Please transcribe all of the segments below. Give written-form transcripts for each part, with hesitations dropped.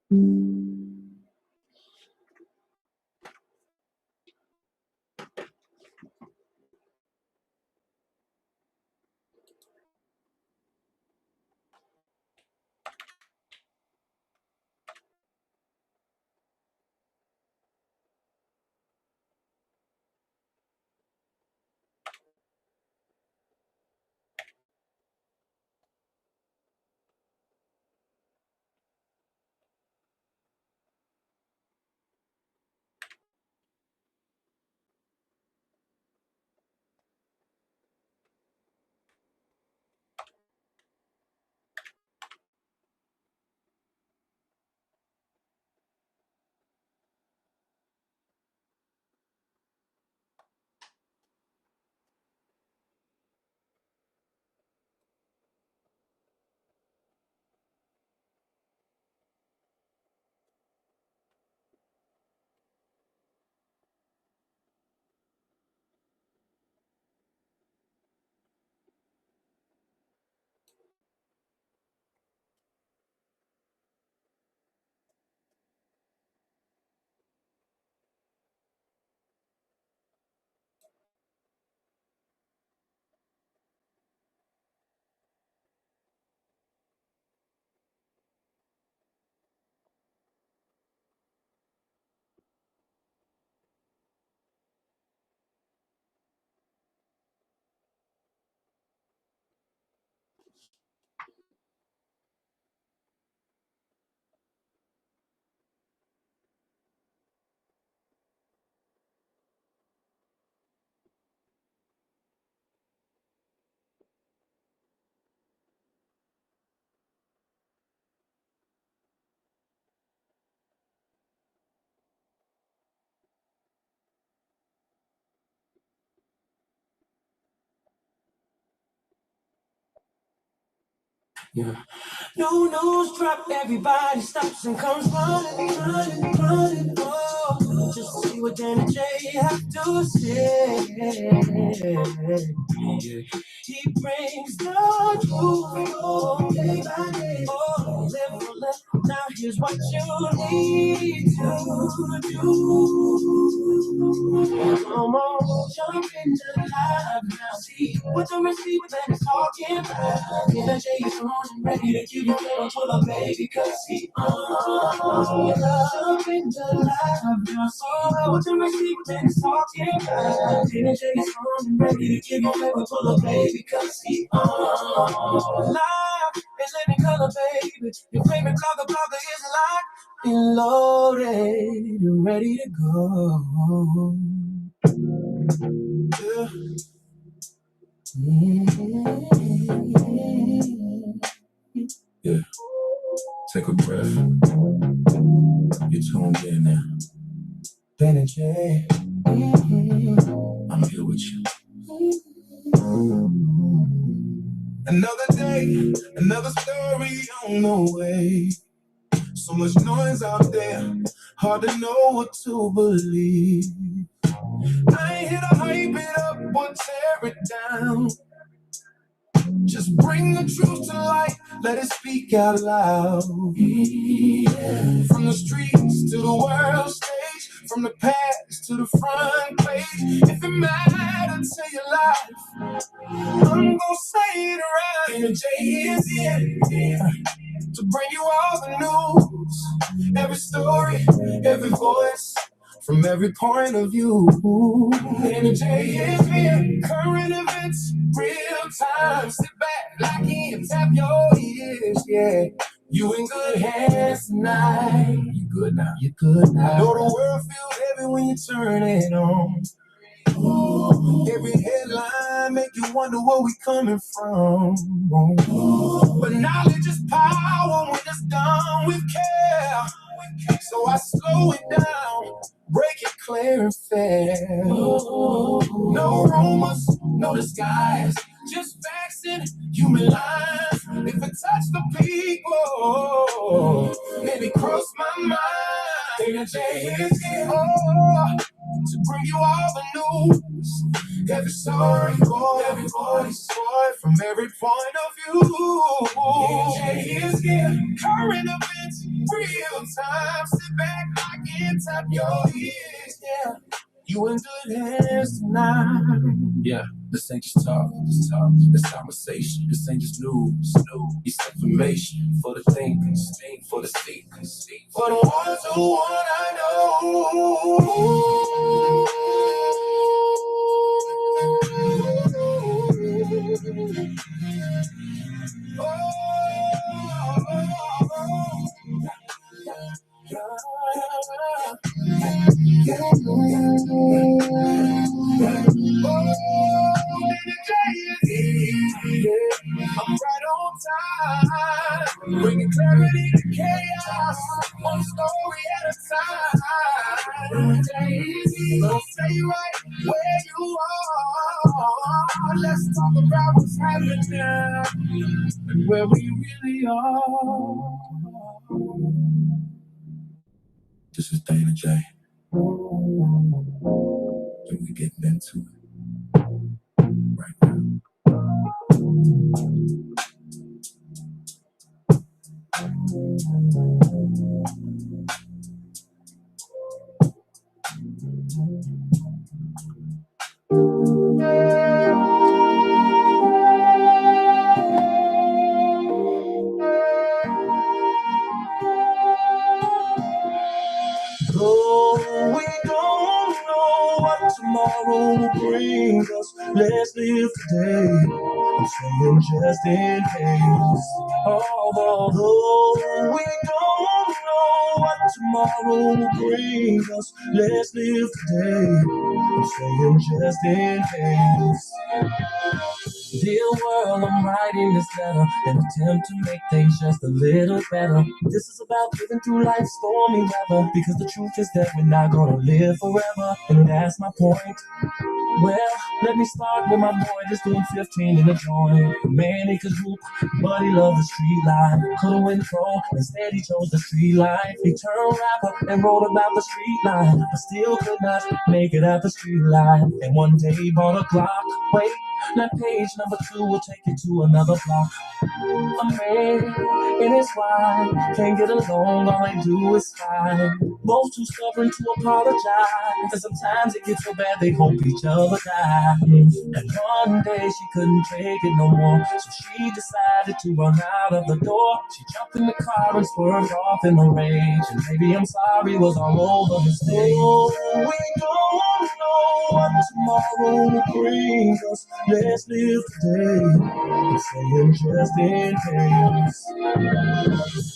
Yeah. New news drop, everybody stops and comes running, oh, just to see what Dan and Jay have to say. Yeah. He brings the truth, oh, day by day, oh, live for life. Now here's what you need to do. Come on, jump into life now. See what the receiver man is talking about. Dan and Jay is on and ready to give you a full of baby, cause he jump into life now. See what the receiver man is talking about. Dan and Jay is on and ready to give you a full of baby, cause he live is living color, baby. Your favorite blogger is locked and loaded and ready to go. Yeah. Yeah. Take a breath. You're tuned in now. Ben and Jay. I'm here with you. Another day, another story on the way. So much noise out there, hard to know what to believe. I ain't here to hype it up or tear it down. Just bring the truth to light, let it speak out loud. Yeah. From the streets to the world stage, from the past to the front page. If it matters to your life, I'm gonna say it right. And Jay is here to bring you all the news, every story, every voice, from every point of view. And Jay is here, current events, real time. Sit back, lock in, tap your ears, yeah. You in good hands tonight. You good now. You good now. I know the world feels heavy when you turn it on. Every headline make you wonder where we coming from. But knowledge is power when it's done with care. So I slow it down, break it clear and fair. No rumors, no disguise, just facts and human lives. If it touch the people, maybe cross my mind. And Jay is here to bring you all the news, every story, every voice, from every point of view. And Jay is here, current events, Real time, sit back, lock in, tap your ears, yeah. You in good hands tonight. Yeah, this ain't just talk, this talk, this conversation. This ain't just news, it's information for the thinkers, for the seekers, for the ones who wanna I'm right on time, bringing clarity to chaos, one story at a time. Gonna stay right where you are. Let's talk about what's happening now and where we really are. This is Dana J. And we getting into it right now. Though we don't know what tomorrow will bring us, let's live today. I'm saying just in case. Although we don't know what tomorrow will bring us, let's live today. I'm saying just in case. Dear world, I'm writing this letter, an attempt to make things just a little better. This is about living through life's stormy weather, because the truth is that we're not gonna live forever, and that's my point. Well, let me start with my boy just doing 15 in the joint. Man, he could hoop, but he loved the street life. Could've went pro, instead he chose the street life. He turned rapper and wrote about the street life, but still could not make it out the street life. And one day he bought a clock. Wait, that page number 2 will take you to another block. A man and his wife can't get along, all they do is fight. Both too stubborn to apologize, and sometimes it gets so bad they hope each other dies. And one day she couldn't take it no more, so she decided to run out of the door. She jumped in the car and swerved off in the rage, and baby I'm sorry was all over the stage. Oh, we don't know what tomorrow will bring us, let's live today. I'm saying just in case.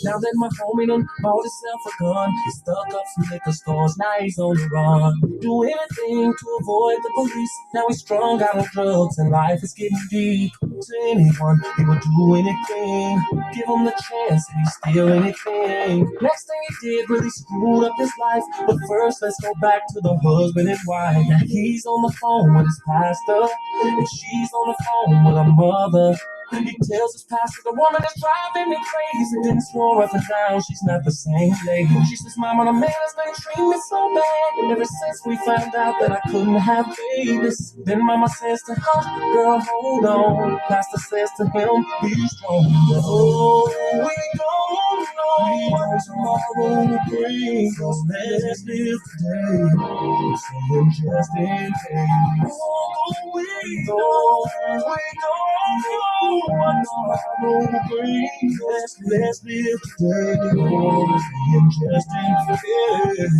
Now that my homie done bought himself a gun, he stuck up some liquor stores, now he's on the run. Do anything to avoid the police. Now he's strung out on drugs and life is getting deep. To anyone, he would do anything. Give him the chance and he'd steal anything. Next thing he did really screwed up his life. But first, let's go back to the husband and wife. Now he's on the phone with his pastor, and she's on the phone with her mother. He tells his pastor the woman is driving me crazy, and then swore up and down she's not the same lady. She says, Mama, the man has been treating me so bad ever since we found out that I couldn't have babies. Then Mama says to her, girl, hold on. Pastor says to him, be strong. Oh, we don't know what tomorrow will bring us. Let's live today. I'm saying just in case. Oh, we don't know what tomorrow will bring us. Let's live today. I'm saying just in case.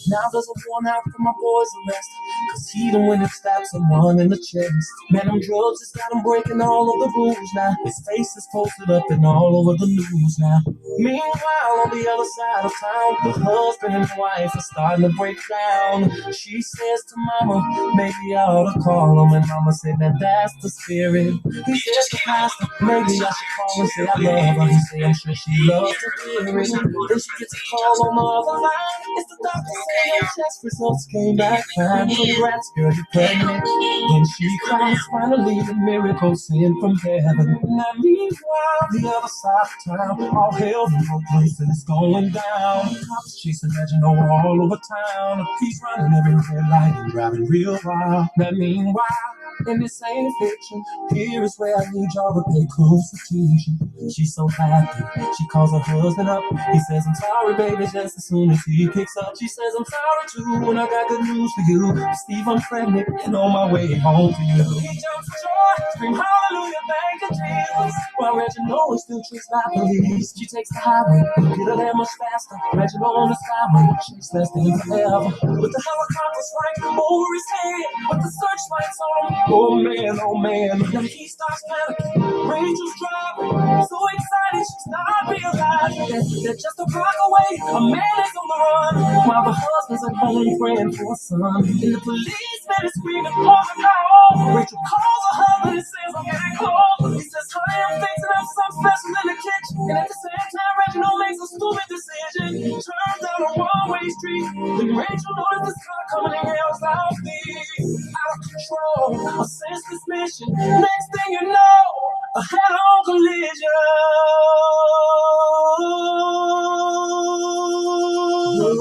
Now there's a warrant out for my boy's arrest, cause he done went and stabbed someone in the chest. Man, them drugs has got him breaking all of the rules now. His face is posted up and all over the news now. Meanwhile, on the other side of town, the husband and wife are starting to break down. She says to Mama, maybe I ought to call him. And Mama said that that's the spirit. He says to Pastor, maybe I should call and say I love her. He said I'm sure she loves to hear it. Then she gets a call on the other line. It's the doctor saying your test results came back fine. Congrats, girl, you're pregnant. Then she cries, finally the miracle sent from heaven. Now meanwhile, the other side of town, all hell in no place and it's going down. Cops chasing Reginald all over town. He's running every red light and driving real wild. Now meanwhile, and this ain't fiction, here is where I need y'all to pay close attention. She's so happy. She calls her husband up. He says, I'm sorry, baby, just as soon as he picks up. She says, I'm sorry, too, and I got good news for you. Steve, I'm pregnant and on my way home to you. He jumps for joy, scream hallelujah, thank you, Jesus. While Reginald is still chased by police. She takes the highway, get her there much faster. Reginald on the skyway, she's less than forever. With the helicopter flying over his head, with the searchlights on. Oh man, then he starts panicking. Rachel's driving, so excited she's not realizing that just a block away, a man is on the run, while the husband's at home praying for a son. And the policeman is screaming, "Oh no!" Rachel calls her husband and says, "I'm getting close." He says, "Honey, I'm fixing up something special in the kitchen." And at the same time, Reginald makes a stupid decision. Turns down a one-way street. Then Rachel noticed this car coming and yells out, out of control, a senseless mission. Next thing you know, a head-on collision. No,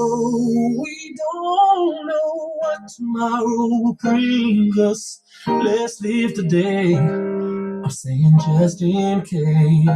we don't know what tomorrow will bring us. Let's live today. I'm saying just in case.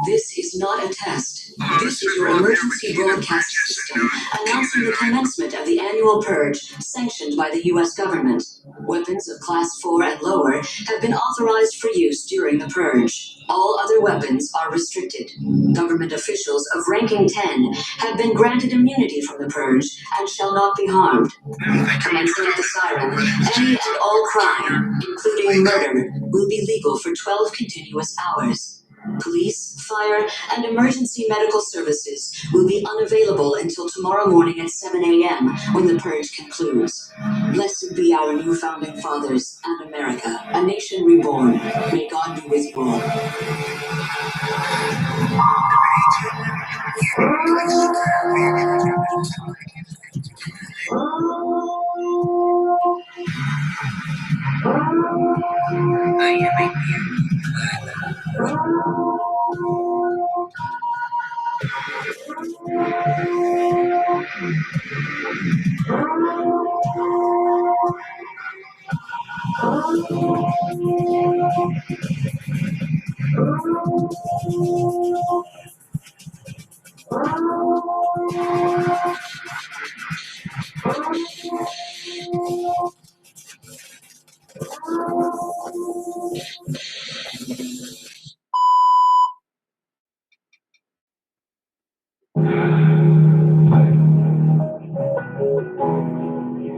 This is not a test. This is your emergency broadcast system announcing the commencement of the annual purge sanctioned by the U.S. government. Weapons of Class 4 and lower have been authorized for use during the purge. All other weapons are restricted. Government officials of ranking 10 have been granted immunity from the purge and shall not be harmed. Commencing at the siren, any and all crime, including murder, will be legal for 12 continuous hours. Police, fire, and emergency medical services will be unavailable until tomorrow morning at 7 a.m. when the purge concludes. Blessed be our new founding fathers and America, a nation reborn. May God be with you all.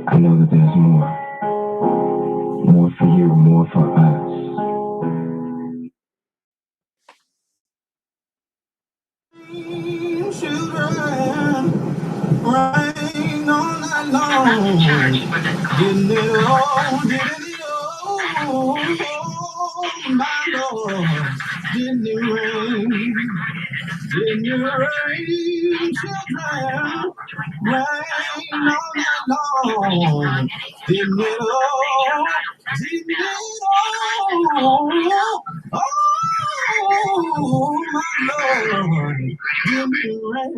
I know that there's more. More for you, more for us. Children, rain all night long. Didn't it all, didn't it all, my Lord. Didn't it rain? Didn't it rain, children? Rain all night long. Didn't it all? Didn't it all? Oh, my Lord. Didn't it rain?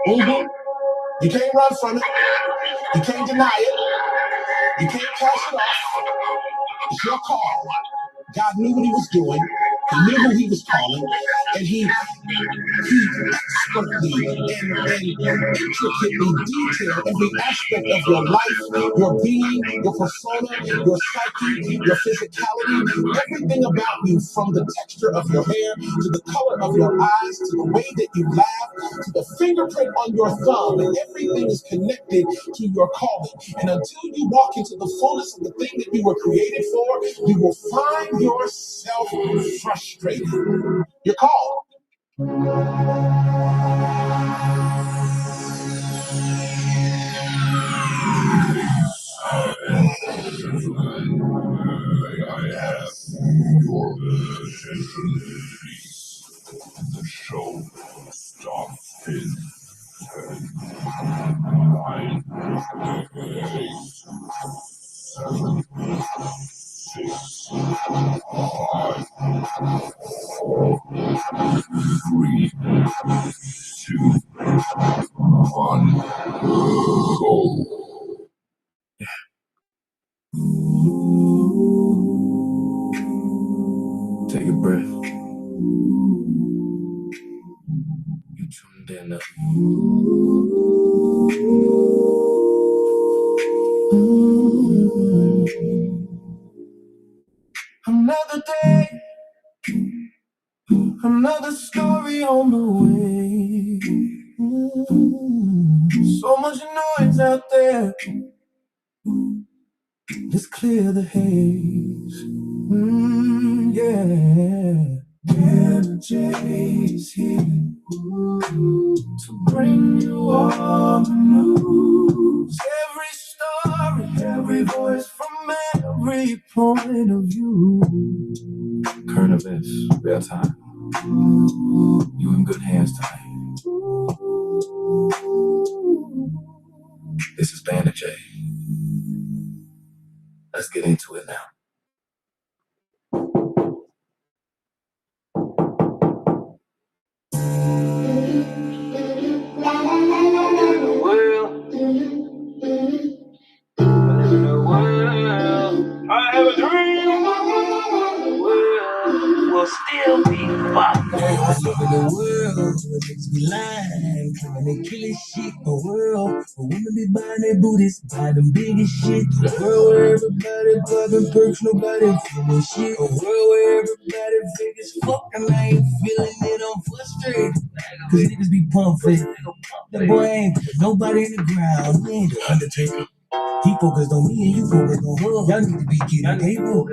Mm-hmm. You can't run from it. You can't deny it. You can't cast it off. It's your call. God knew what he was doing. He knew who he was calling. And he expertly and intricately detailed every aspect of your life, your being, your persona, your psyche, your physicality, everything about you, from the texture of your hair to the color of your eyes to the way that you laugh to the fingerprint on your thumb, and everything is connected to your calling. And until you walk into the fullness of the thing that you were created for, you will find yourself frustrated. You're called. The show starts in 9, 8, 7, 6, 5, 4, 3, 2, 1, go. Take a breath. You tuned in. Another day, another story on the way. So much noise out there. Let's clear the haze. Yeah. Energy's here to bring you all the news. Every story, every voice from every point of view. Current events, real time. You in good hands tonight. This is Bandit J. Let's get into it now. I have a dream. Will still be fucked. Hey, what's up in the world? Niggas be lying, claiming they killing shit. A world where women be buying their booties, buy them biggest shit. A world where everybody popping perks, nobody feeling shit. A world where everybody fake as fuck and I ain't feeling it. I'm frustrated, cause niggas be pumping. That boy ain't put nobody in the ground. We ain't the Undertaker. He focused on me and you focused on her. Y'all need to be getting paper.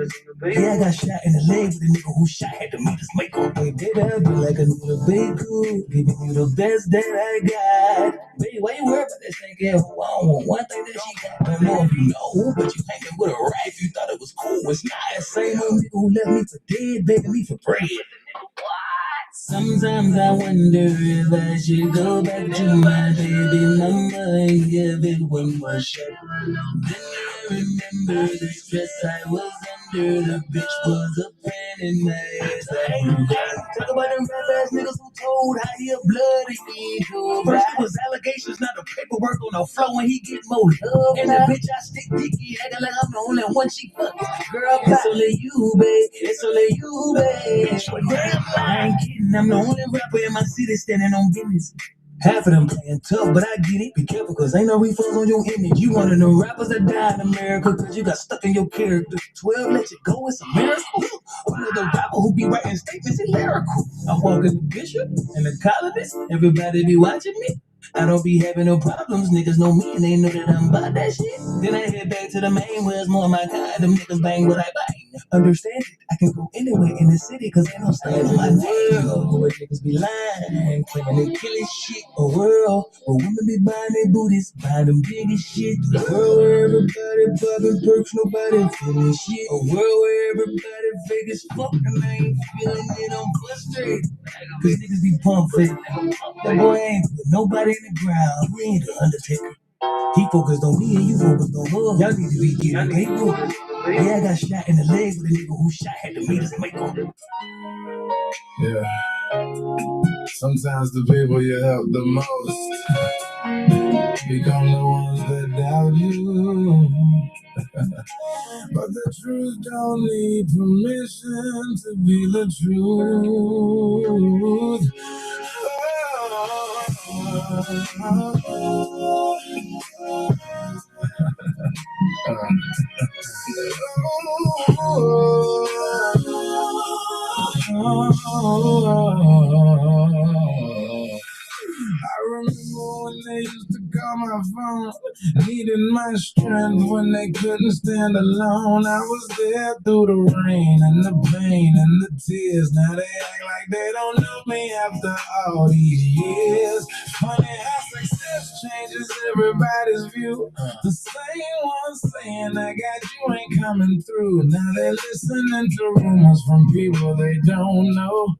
Yeah, I got shot in the leg with a nigga who shot had to meet his makeup. Hey, baby, I feel like a nigga baker, giving you the best that I got. Baby, why you worried about that thing? Yeah, I don't want one thing that she got. I don't know if you know, but you hanging with a rap. You thought it was cool. It's not that same old nigga who left me for dead, begging me for bread. Sometimes I wonder if I should go back to my baby mama and give it one more shot. Then I remember the stress I was under. The bitch was a pain in my ass. Talk about them rap ass niggas who told how he a bloody nigga. First it was allegations, now the paperwork on the floor and he get more love. And that bitch I stick dicky, acting like I'm the only one she fucking. Girl, it's only you, babe. It's only you, babe. Damn, I ain't kidding. I'm the only rapper in my city standing on business. Half of them playing tough, but I get it. Be careful, cause ain't no refunds on your image. You one of the rappers that died in America, cause you got stuck in your character. 12 let you go, it's a miracle. One of the rapper who be writing statements in lyrical. I'm walking the bishop and the colonist. Everybody be watching me. I don't be having no problems, niggas know me and they know that I'm about that shit. Then I head back to the main where it's more of my kind. Them niggas bang what I bang. Understand it, I can go anywhere in the city cause ain't no staying on my name. Where niggas be lying, claiming they killing shit. A world where women be buying their booties, buying them biggest shit. A world where everybody popping perks, nobody feeling shit. A world where everybody fake as fuck and I ain't feeling it, I'm frustrated. Cause niggas be pumping. That boy ain't put nobody in the ground. We ain't the Undertaker. He focused on me and you focused on her. Y'all need to be getting paper. Yeah, I got shot in the leg with a nigga who shot had to meet his makeup. Yeah. Sometimes the people you help the most become the ones that doubt you. But the truth don't need permission to be the truth. I remember when they used to call my phone, needing my strength when they couldn't stand alone. I was there through the rain and the pain and the tears. Now they act like they don't know me after all these years. Funny how success changes everybody's view. The same ones saying I got you ain't coming through. Now they're listening to rumors from people they don't know.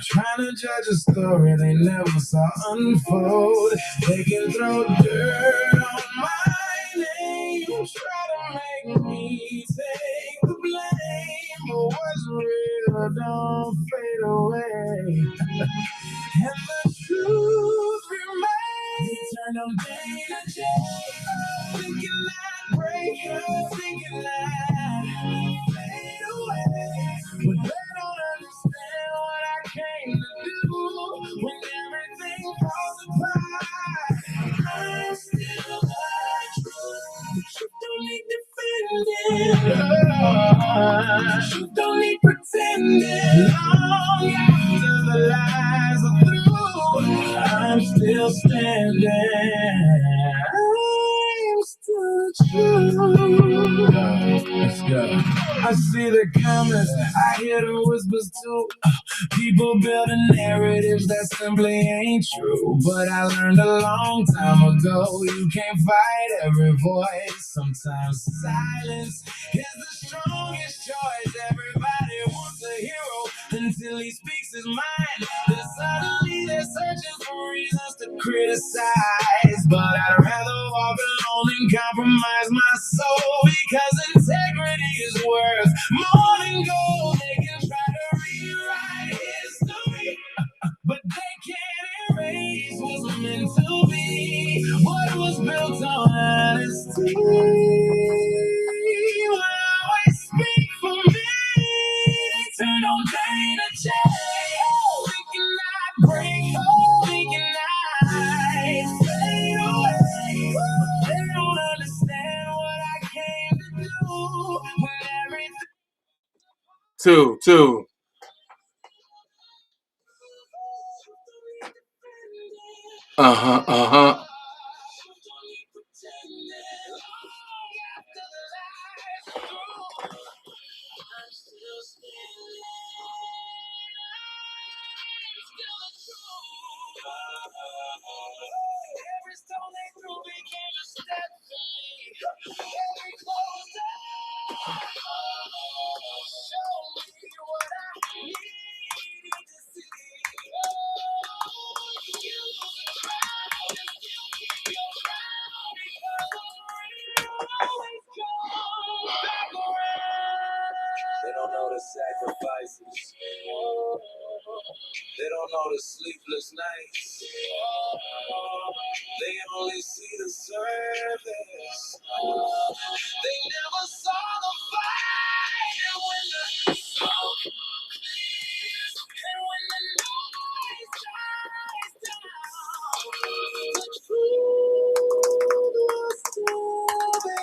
Trying to judge a story they never saw unfold. They can throw dirt on my name, try to make me take the blame. But what's real don't fade away. And the truth remains. Turn on day to day. Thinking I'd break her, thinking I'd fade away. But they don't understand what I came to do. When everything falls apart, I'm still the truth. The truth don't need defending. The truth don't need pretending. Long after the lies are through, I'm still standing. I'm still true. Let's go. I see the comments, I hear the whispers too. People building narratives that simply ain't true. But I learned a long time ago, you can't fight every voice. Sometimes silence is the strongest choice. Everybody wants a hero until he speaks his mind. Then suddenly they're searching for reasons to criticize. But I'd rather walk alone and compromise my soul, because integrity is worth more than gold. They can try to rewrite history, but they can't erase what's meant to be. What was built on honesty will always speak for me. They turn on day to day, thinking I'd break, thinking I'd fade away. They don't understand what I came to do when everything. Two. Uh-huh. They don't know the sacrifices. They don't know the sleepless nights. They only see the surface. They never saw the fire when the smoke clears and when the noise dies down. The truth will still be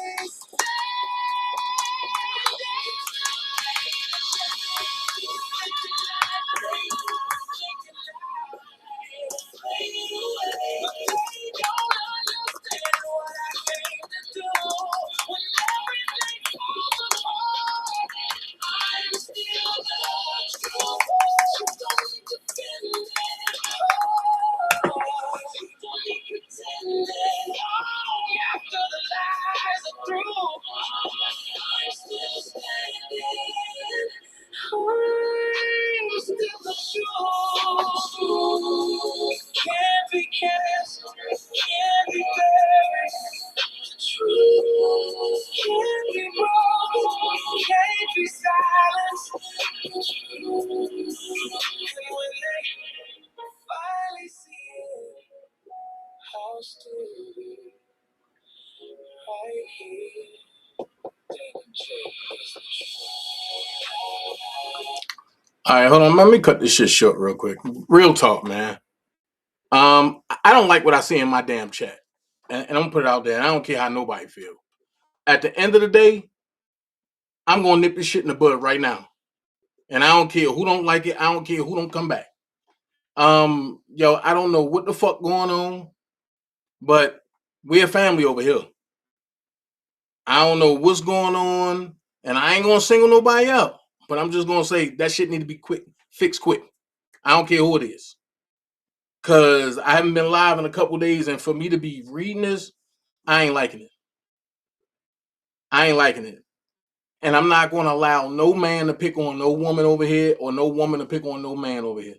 can't be cast, can't be buried. Truth can't be broken, can't be silenced. And when they finally see it, I'll still be right here. All right, hold on. Let me cut this shit short real quick. Real talk, man. I don't like what I see in my damn chat, and I'm gonna put it out there. And I don't care how nobody feel. At the end of the day, I'm gonna nip this shit in the bud right now, and I don't care who don't like it. I don't care who don't come back. Yo, I don't know what the fuck going on, but we're a family over here. I don't know what's going on, and I ain't gonna single nobody out, but I'm just gonna say that shit need to be fixed quick. I don't care who it is. Cause I haven't been live in a couple days, and for me to be reading this, I ain't liking it. I ain't liking it. And I'm not going to allow no man to pick on no woman over here or no woman to pick on no man over here.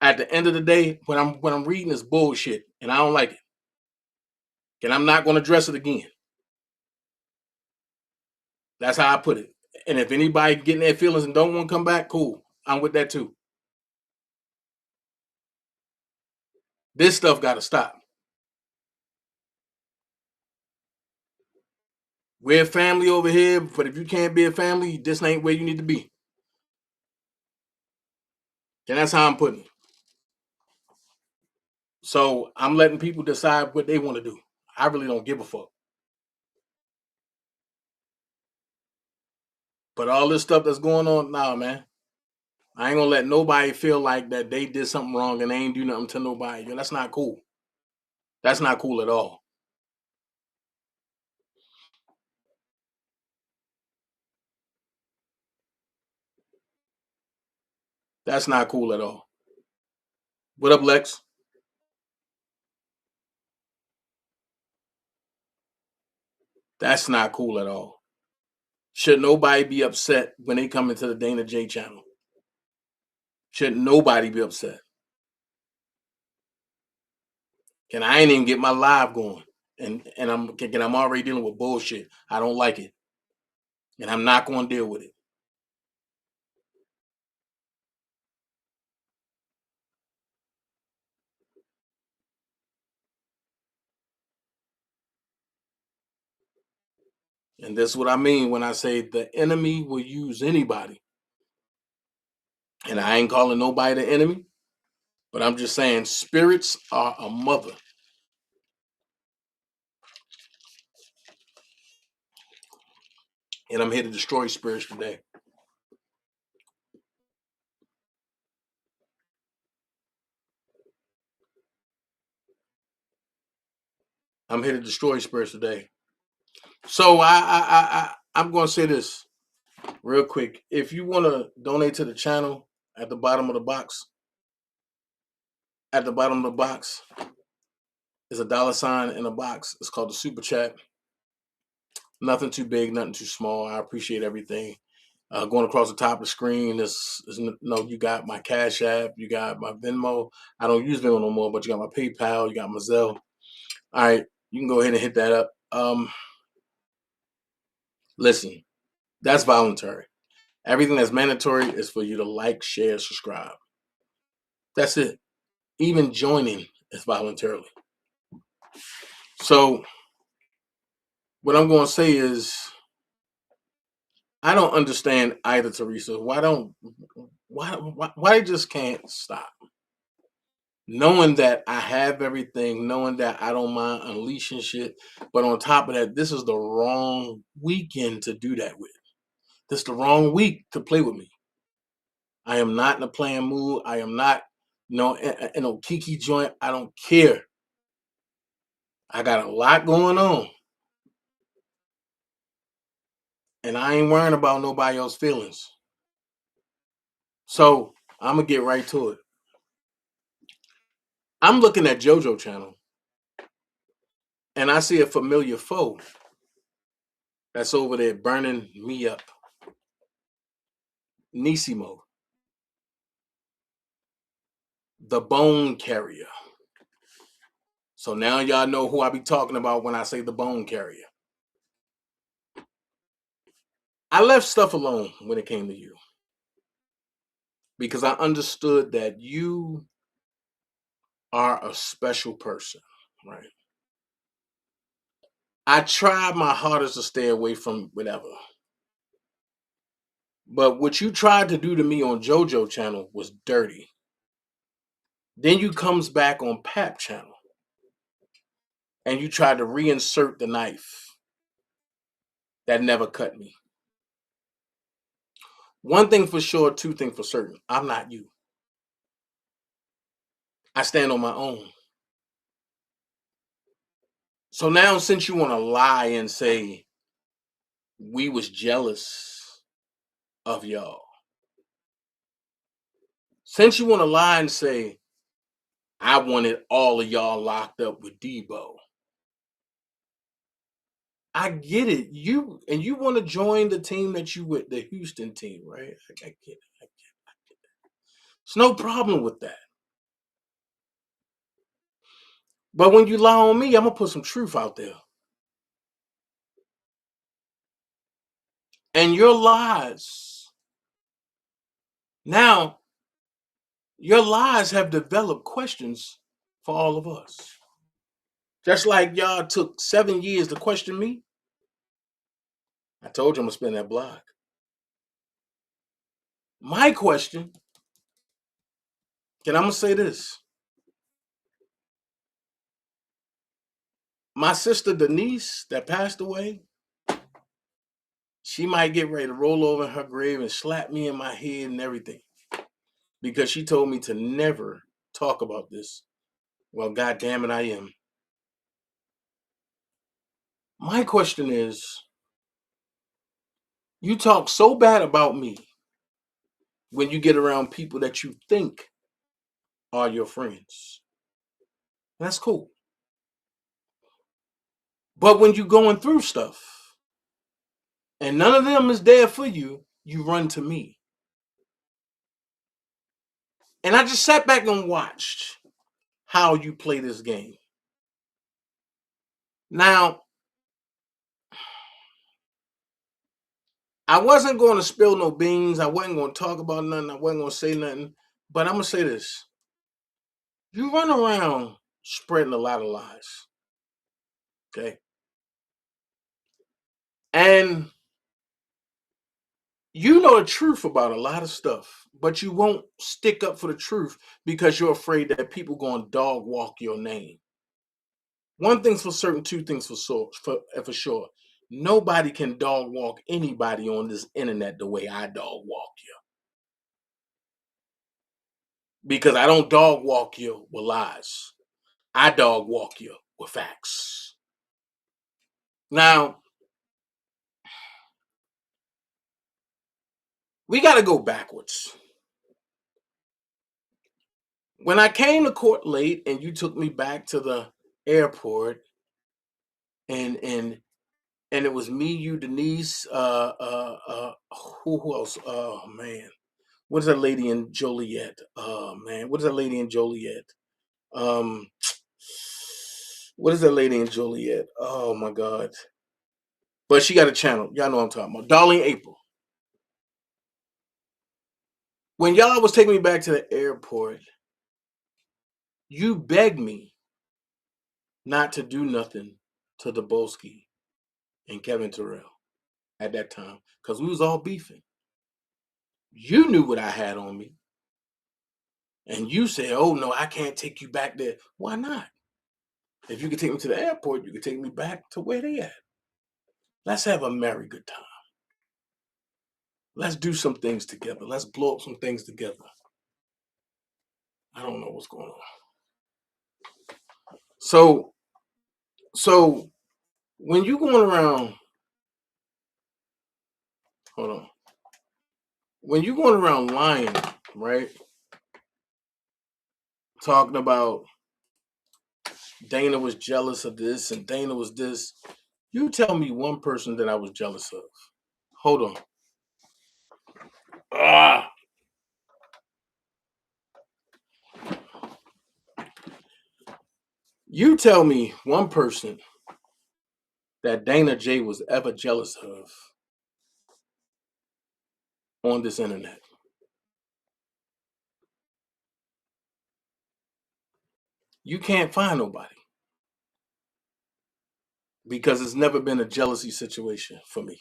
At the end of the day, when I'm reading this bullshit and I don't like it, and I'm not going to address it again. That's how I put it. And if anybody getting their feelings and don't want to come back, cool. I'm with that too. This stuff got to stop. We're a family over here, but if you can't be a family, this ain't where you need to be. And that's how I'm putting it. So I'm letting people decide what they want to do. I really don't give a fuck. But all this stuff that's going on, nah, man. I ain't gonna let nobody feel like that they did something wrong and they ain't do nothing to nobody. Yo, that's not cool. That's not cool at all. That's not cool at all. What up, Lex? That's not cool at all. Should nobody be upset when they come into the Dana J channel? Should nobody be upset? And I ain't even get my live going. And I'm already dealing with bullshit. I don't like it. And I'm not gonna deal with it. And that's what I mean when I say the enemy will use anybody. And I ain't calling nobody the enemy, but I'm just saying spirits are a mother. And I'm here to destroy spirits today. I'm here to destroy spirits today. So I'm gonna say this real quick. If you want to donate to the channel, at the bottom of the box, is a dollar sign in a box. It's called the super chat. Nothing too big, nothing too small. I appreciate everything. Going across the top of the screen is you got my Cash App, you got my Venmo. I don't use Venmo no more, but you got my PayPal, you got my Zelle. All right, you can go ahead and hit that up. Listen, that's voluntary. Everything that's mandatory is for you to like, share, subscribe. That's it. Even joining is voluntarily. So what I'm going to say is, I don't understand either, Teresa. Why they just can't stop? Knowing that I have everything, knowing that I don't mind unleashing shit, but on top of that, this is the wrong weekend to do that with. This is the wrong week to play with me. I am not in a playing mood. I am not, in a kiki joint. I don't care. I got a lot going on. And I ain't worrying about nobody else's feelings. So I'm going to get right to it. I'm looking at JoJo channel. And I see a familiar foe that's over there burning me up. Niecy, the bone carrier. So now y'all know who I be talking about when I say the bone carrier. I left stuff alone when it came to you, because I understood that you are a special person, right? I tried my hardest to stay away from whatever. But what you tried to do to me on JoJo channel was dirty. Then you comes back on Pap channel and you tried to reinsert the knife that never cut me. One thing for sure, two things for certain. I'm not you. I stand on my own. So now, since you want to lie and say we was jealous of y'all, since you want to lie and say I wanted all of y'all locked up with Debo, I get it. You want to join the team that you with, the Houston team, right? I get it. It's no problem with that. But when you lie on me, I'm gonna put some truth out there. And your lies, now, your lies have developed questions for all of us. Just like y'all took 7 years to question me, I told you I'm gonna spin that block. My question, and I'm gonna say this. My sister Denise that passed away, she might get ready to roll over in her grave and slap me in my head and everything. Because she told me to never talk about this. Well, God damn it, I am. My question is, you talk so bad about me when you get around people that you think are your friends. That's cool. But when you're going through stuff and none of them is there for you, you run to me. And I just sat back and watched how you play this game. Now, I wasn't going to spill no beans. I wasn't going to talk about nothing. I wasn't going to say nothing. But I'm going to say this. You run around spreading a lot of lies. Okay? And you know the truth about a lot of stuff, but you won't stick up for the truth because you're afraid that people going to dog walk your name. One thing's for certain, two things for sure. Nobody can dog walk anybody on this internet the way I dog walk you. Because I don't dog walk you with lies. I dog walk you with facts. Now, we got to go backwards. When I came to court late and you took me back to the airport and it was me, you, Denise, who else? Oh man. What is that lady in Joliet? Oh man, what is that lady in Joliet? Um what is that lady in Joliet? Oh my God. But she got a channel. Y'all know what I'm talking about. Darlene April. When y'all was taking me back to the airport, you begged me not to do nothing to Dabolsky and Kevin Terrell at that time because we was all beefing. You knew what I had on me. And you said, oh no, I can't take you back there. Why not? If you could take me to the airport, you could take me back to where they at. Let's have a merry good time. Let's do some things together. Let's blow up some things together. I don't know what's going on. So when you going around, hold on. When you going around lying, right? Talking about Dana was jealous of this and Dana was this. You tell me one person that I was jealous of. Hold on. Ah. You tell me one person that Dana J was ever jealous of on this internet. You can't find nobody because it's never been a jealousy situation for me.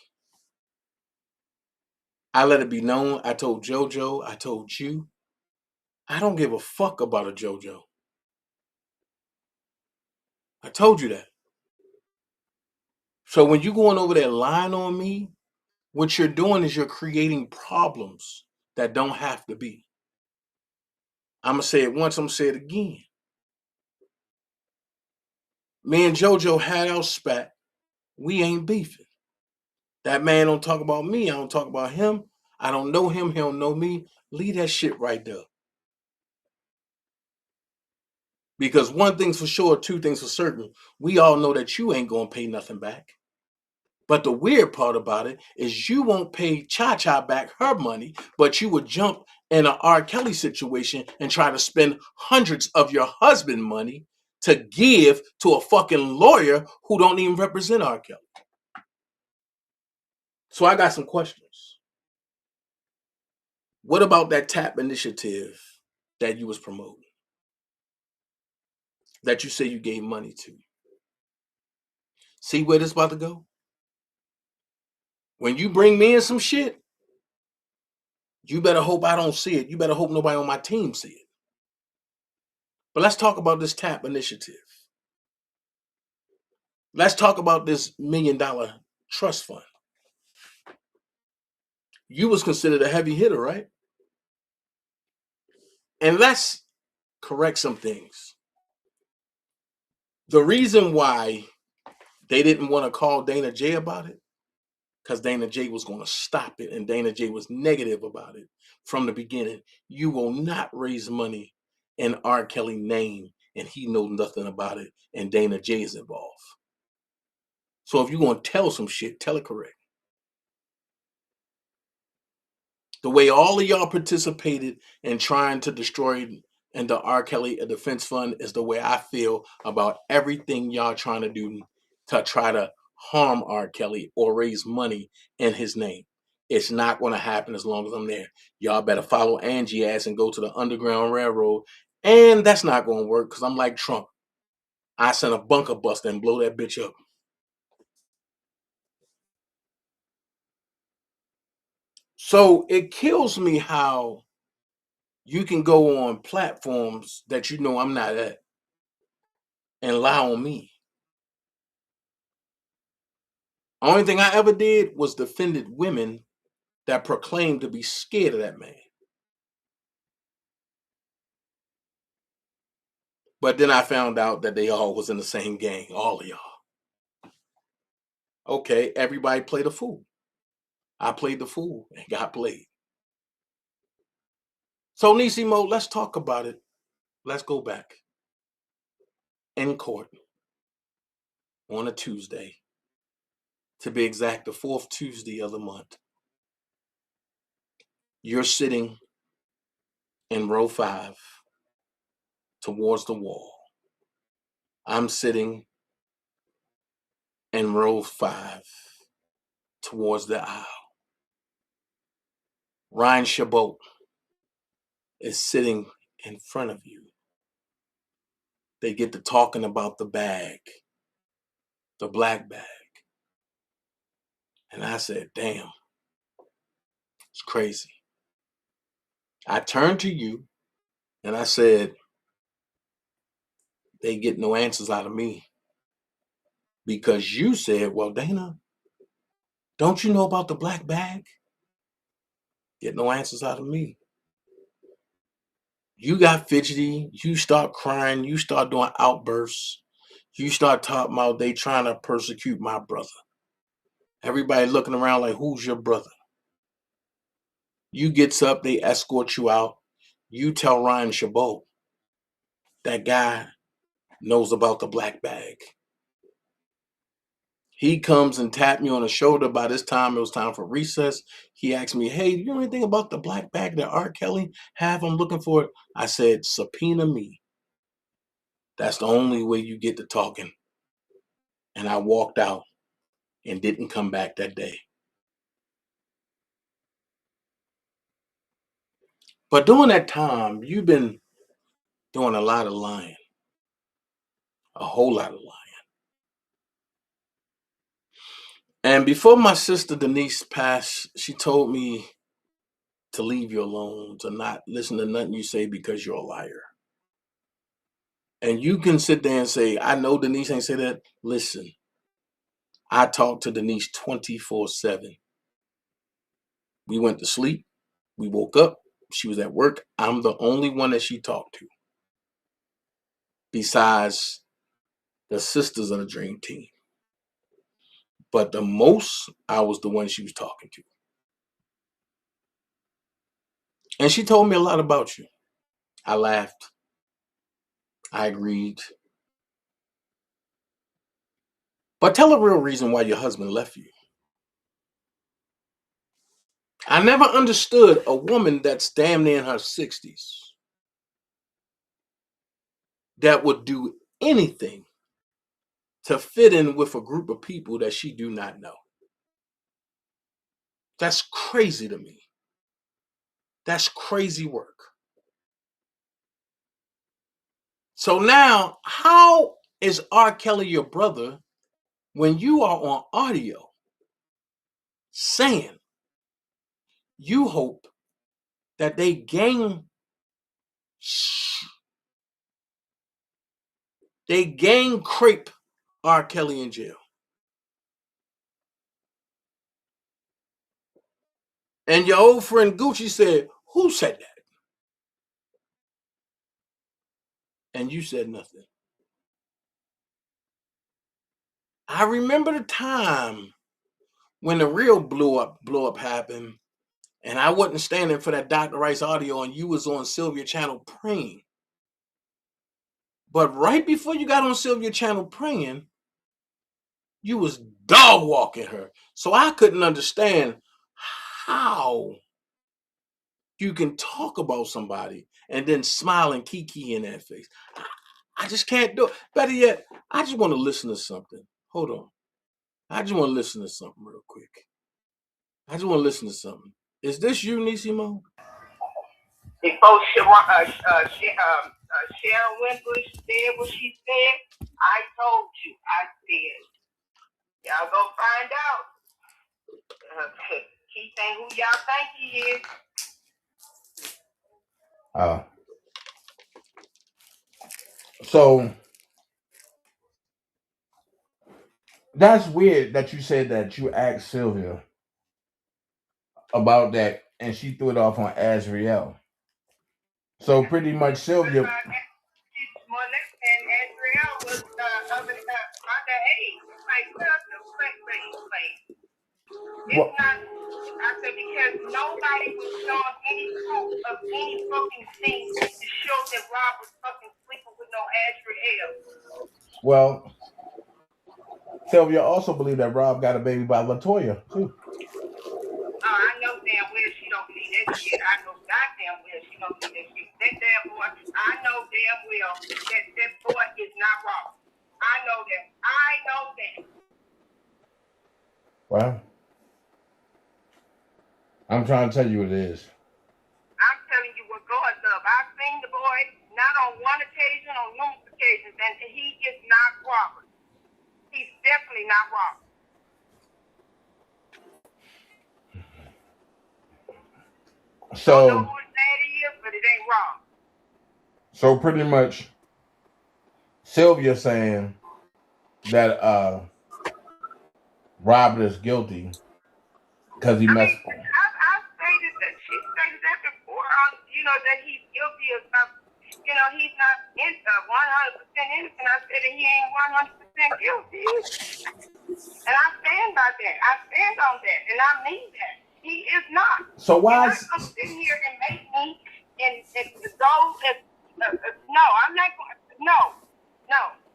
I let it be known. I told JoJo, I told you, I don't give a fuck about a JoJo. I told you that. So when you going over there lying on me, what you're doing is you're creating problems that don't have to be. I'm going to say it once, I'm going to say it again. Me and JoJo had our spat. We ain't beefing. That man don't talk about me. I don't talk about him. I don't know him. He don't know me. Leave that shit right there. Because one thing's for sure, two things for certain. We all know that you ain't going to pay nothing back. But the weird part about it is you won't pay Cha-Cha back her money, but you would jump in an R. Kelly situation and try to spend hundreds of your husband's money to give to a fucking lawyer who don't even represent R. Kelly. So I got some questions. What about that TAP initiative that you was promoting? That you say you gave money to? See where this about to go? When you bring me in some shit, you better hope I don't see it. You better hope nobody on my team see it. But let's talk about this TAP initiative. Let's talk about this $1 million trust fund. You was considered a heavy hitter, right? And let's correct some things. The reason why they didn't want to call Dana J about it, because Dana J was going to stop it, and Dana J was negative about it from the beginning. You will not raise money in R. Kelly name, and he knows nothing about it, and Dana J is involved. So if you're going to tell some shit, tell it correct. The way all of y'all participated in trying to destroy and the R. Kelly Defense Fund is the way I feel about everything y'all trying to do to try to harm R. Kelly or raise money in his name. It's not going to happen as long as I'm there. Y'all better follow Angie ass and go to the Underground Railroad. And that's not going to work because I'm like Trump. I send a bunker buster and blow that bitch up. So it kills me how you can go on platforms that you know I'm not at and lie on me. Only thing I ever did was defended women that proclaimed to be scared of that man. But then I found out that they all was in the same gang, all of y'all. Okay, everybody played a fool. I played the fool and got played. So Niecy Mo, let's talk about it. Let's go back. In court on a Tuesday, to be exact, the fourth Tuesday of the month. You're sitting in row 5 towards the wall. I'm sitting in row 5 towards the aisle. Ryan Chabot is sitting in front of you. They get to talking about the bag, the black bag. And I said, damn, it's crazy. I turned to you and I said, they get no answers out of me. Because you said, well, Dana, don't you know about the black bag? Get no answers out of me. You got fidgety, you start crying, you start doing outbursts, you start talking about they trying to persecute my brother. Everybody looking around like, who's your brother? You gets up, they escort you out. You tell Ryan Chabot, that guy knows about the black bag. He comes and tapped me on the shoulder. By this time, it was time for recess. He asked me, hey, do you know anything about the black bag that R. Kelly have? I'm looking for it. I said, subpoena me. That's the only way you get to talking. And I walked out and didn't come back that day. But during that time, you've been doing a lot of lying. A whole lot of lying. And before my sister Denise passed, she told me to leave you alone, to not listen to nothing you say because you're a liar. And you can sit there and say, I know Denise ain't say that. Listen, I talk to Denise 24/7. We went to sleep. We woke up. She was at work. I'm the only one that she talked to. Besides the sisters of the Dream Team. But the most, I was the one she was talking to. And she told me a lot about you. I laughed. I agreed. But tell the real reason why your husband left you. I never understood a woman that's damn near in her 60s that would do anything to fit in with a group of people that she do not know. That's crazy to me. That's crazy work. So now, how is R. Kelly your brother when you are on audio saying you hope that they gang crepe R. Kelly in jail? And your old friend Gucci said, "Who said that?" And you said nothing. I remember the time when the real blow up happened, and I wasn't standing for that Dr. Rice audio, and you was on Sylvia Channel praying. But right before you got on Sylvia Channel praying, you was dog walking her. So I couldn't understand how you can talk about somebody and then smile and kiki in that face. I just can't do it. Better yet, I just want to listen to something. Hold on. I just want to listen to something real quick. I just want to listen to something. Is this you, Niecy Mo? Before Sharon Winbush said what she said, I told you. I said, y'all go find out. He ain't who y'all think he is. So that's weird that you said that you asked Sylvia about that and she threw it off on Azriel. So pretty much Sylvia. And Azriel was underage. Like, wait. It's not. I said because nobody was showing any proof of any fucking thing to show that Rob was fucking sleeping with no Azriel. Well, Sylvia also believed that Rob got a baby by Latoya too. I know damn well she don't believe that shit. I know goddamn well she don't believe that shit. That damn boy, I know damn well that boy is not Rob. I know that. Well, I'm trying to tell you what it is. I'm telling you what God love. I've seen the boy not on one occasion, on numerous occasions, and he is not Robert. He's definitely not Robert. So, don't know who his daddy is, but it ain't Rob. So pretty much, Sylvia saying that Robert is guilty because he messed. I've stated that. She stated that before. That he's guilty of he's not 100% innocent. I said that he ain't 100% guilty. And I stand by that. I stand on that, and I mean that. He is not. So why? You're not going to sit here and make me and go no. I'm not going. No.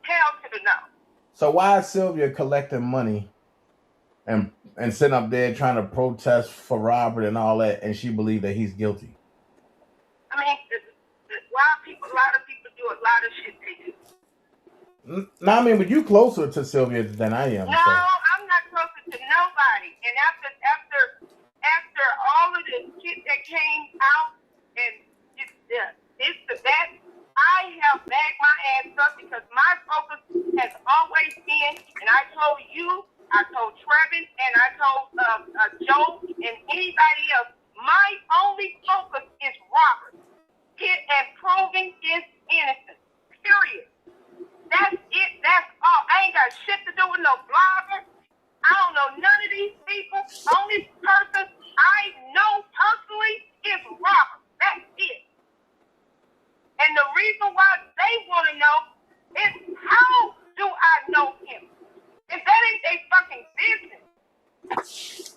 Hell to the no. So why is Sylvia collecting money and sitting up there trying to protest for Robert and all that, and she believed that he's guilty? I mean, a lot of people do a lot of shit they do. No, I mean, but you closer to Sylvia than I am. No, so. I'm not closer to nobody. And after all of the shit that came out, and this to that, I have bagged my ass up because my focus has always been, and I told you, I told Trevin, and I told Joe, and anybody else, my only focus is Robert. And proving his innocence. Period. That's it. That's all. I ain't got shit to do with no blogger. I don't know none of these people. Only person I know personally is Robert. That's it. And the reason why they want to know is how do I know him? If that ain't their fucking business.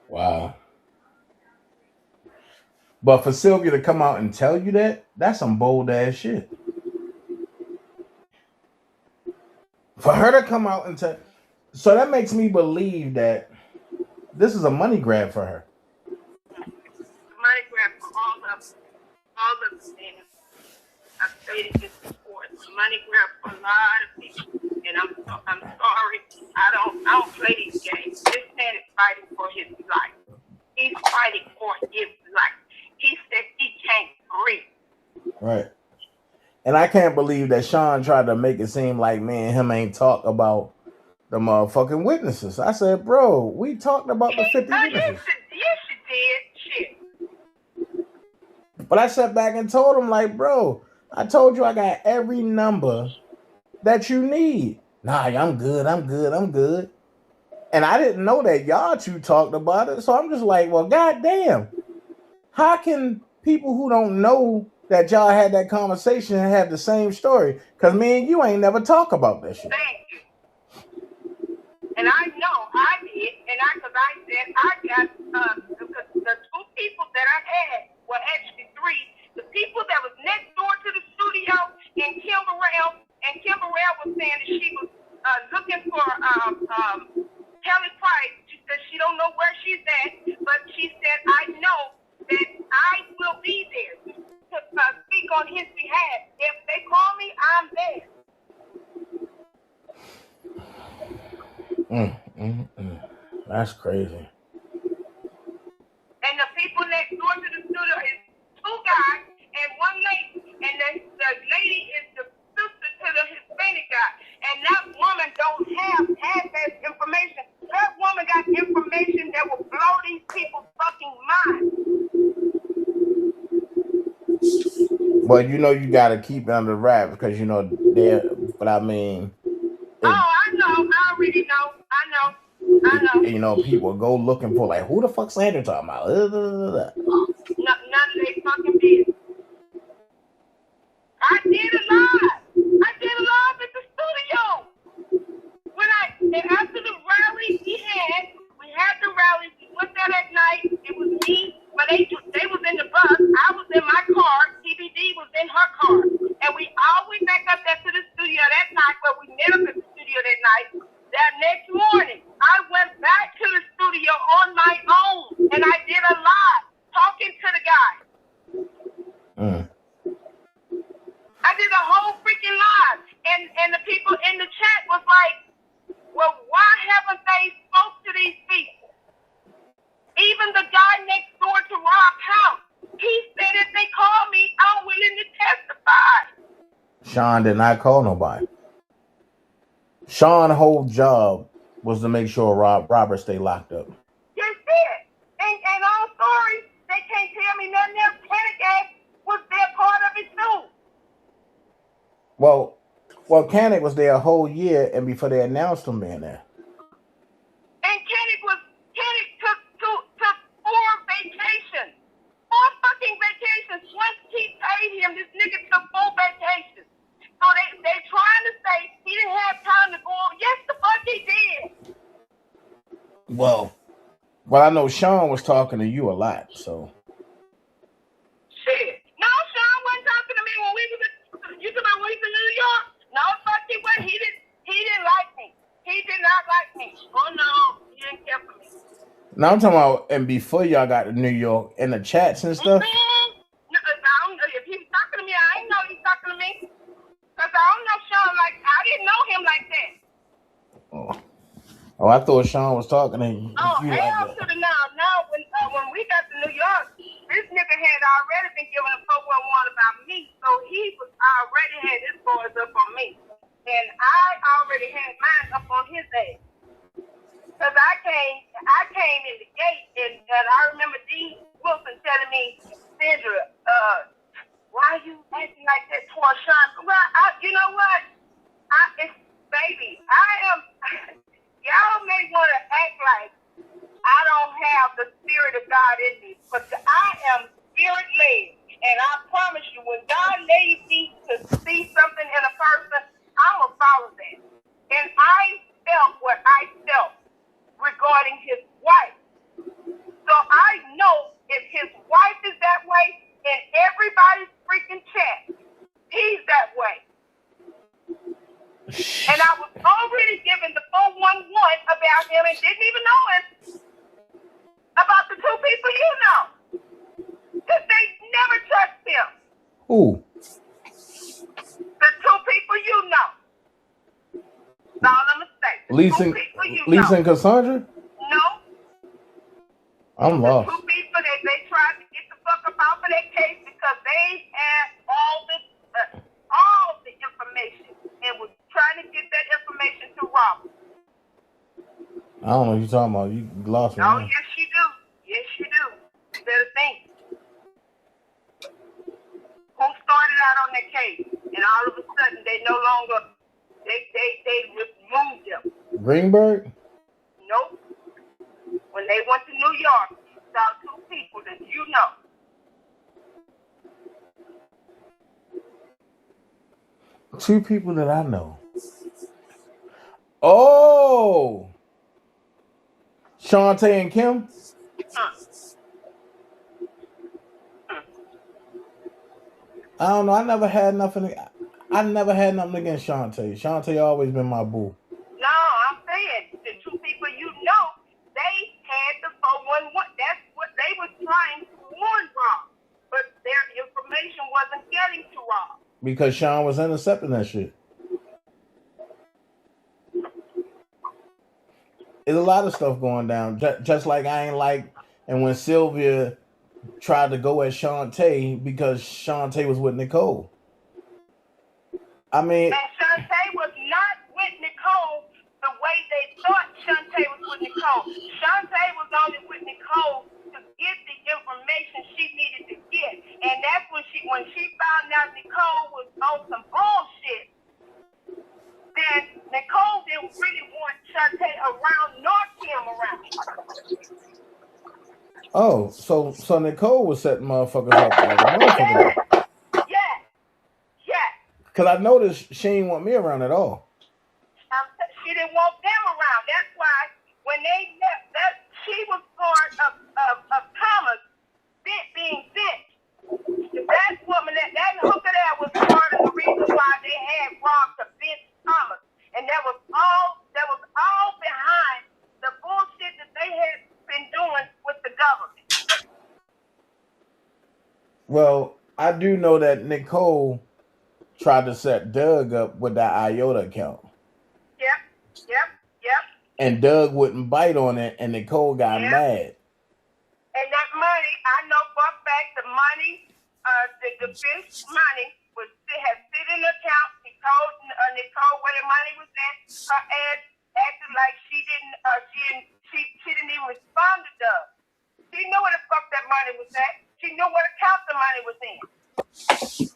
Wow. But for Sylvia to come out and tell you that, that's some bold ass shit. For her to come out and tell, So that makes me believe that this is a money grab for her. Money grab for all of them. And I've stated this before. It's a money grab for a lot of people. And I'm sorry. I don't play these games. This man is fighting for his life. He's fighting for his life. He said he can't breathe. Right. And I can't believe that Sean tried to make it seem like me and him ain't talk about the motherfucking witnesses. I said, bro, we talked about the 50 witnesses. Yes, you did. Shit. But I sat back and told him, like, bro, I told you I got every number that you need. Nah, I'm good. And I didn't know that y'all two talked about it. So I'm just like, well, goddamn. How can people who don't know that y'all had that conversation and have the same story? Because me and you ain't never talk about that shit. Thank you. And I know I did. And because I said I got the two people that I had, well, actually three, the people that was next door to the studio and Kim Burrell was saying that she was looking for Kelly Price. She said she don't know where she's at, but she said, I know that I will be there to speak on his behalf. If they call me, I'm there. That's crazy. And the people next door to the studio is two guys and one lady. And the lady is the sister to the Hispanic guy. And that woman don't have that information. That woman got information that will blow these people's fucking minds. But you know you gotta keep it under wraps because you know but I mean I know. I already know. I know. You know, people go looking for like who the fuck Sandra talking about? None of they fucking business. I did a live at the studio. And after the rally we had the rally. We went there that night. It was me, but they was in the bus. I was in my car. TBD was in her car, and we always back up there to the studio that night. But we met up at the studio that night. That next morning, I went back to the studio on my own, and I did a live talking to the guy. I did a whole freaking live, and the people in the chat was like, well, why haven't they spoke to these people? Even the guy next door to Rob's house, he said if they call me, I'm willing to testify. Sean did not call nobody. Sean's whole job was to make sure Robert stay locked up. Yes, it. And all stories, they can't tell me nothing else. Panic was their part of it too. Well, Kanik was there a whole year, and before they announced him being there. And Kanik took 4 vacations. 4 fucking vacations. Once he paid him, this nigga took 4 vacations. So they trying to say he didn't have time to go on. Yes, the fuck he did. Well, I know Sean was talking to you a lot, so. Shit. No, Sean wasn't talking to me when we was you talking about when he was in New York? No, fuck he wasn't. He didn't like me. He did not like me. Oh no, he didn't care for me. Now I'm talking about, and before y'all got to New York, in the chats and stuff. No, I don't know if he was talking to me. I didn't know he was talking to me. Cause I don't know Sean like I didn't know him like that. Oh, I thought Sean was talking to you. Oh, hell to the now. Now when we got to New York, this nigga had already been giving a 411 about me, so he was already had his boys up on me, and I already had mine up on his ass. Cause I came in the gate, and I remember D. Wilson telling me, Sandra, why you acting like that towards Sean? Well, you know what? Baby, I am. Y'all may want to act like I don't have the Spirit of God in me, but I am Spirit-led. And I promise you, when God lays me to see something in a person, I'm going to follow that. And I felt what I felt regarding his wife. So I know if his wife is that way, in everybody's freaking chat, he's that way. And I was already given the 411 Who? The two people you know. That's all I'm gonna say. The two people you know. Lisa and Cassandra? No. I'm The lost. two people that they tried to get the fuck up off of that case because they had all the information and was trying to get that information to Robert. I don't know what you're talking about. You lost me. Oh, Man. yes, you do. Yes, you do. You better think. Who started out on that case? And all of a sudden, they no longer, they removed them. Greenberg? Nope. When they went to New York, you saw two people that you know. Two people that I know. Oh! Shantae and Kim? I don't know. I never had nothing against Shantae. Shantae always been my boo. No, I'm saying the two people you know, they had the 411. That's what they was trying to warn Rob, but their information wasn't getting to Rob. Because Sean was intercepting that shit. There's a lot of stuff going down. Just like I ain't like, and when Sylvia tried to go at Shantae because Shantae was with Nicole. I mean, and Shantae was not with Nicole the way they thought Shantae was with Nicole. Shantae was only with Nicole to get the information she needed to get, and that's when she found out Nicole was on some bullshit. Then Nicole didn't really want Shantae around nor Kim around. Oh, so Nicole was setting motherfuckers up like a motherfucker. Yeah. Cause I noticed she didn't want me around at all. She didn't want them around. That's why when they left, she was part of Thomas being bent. That woman, that hooker there was part of the reason why they had Rob to bench Thomas, and that was all behind the bullshit that they had been doing with the government. Well, I do know that Nicole tried to set Doug up with that IOTA account. Yep. And Doug wouldn't bite on it, and Nicole got mad. And that money, I know for a fact, the money, the defense money had sit in the account. He told Nicole where the money was at. Her ass acted like she didn't even respond to Doug. She knew where the fuck that money was at. She knew what account the money was in.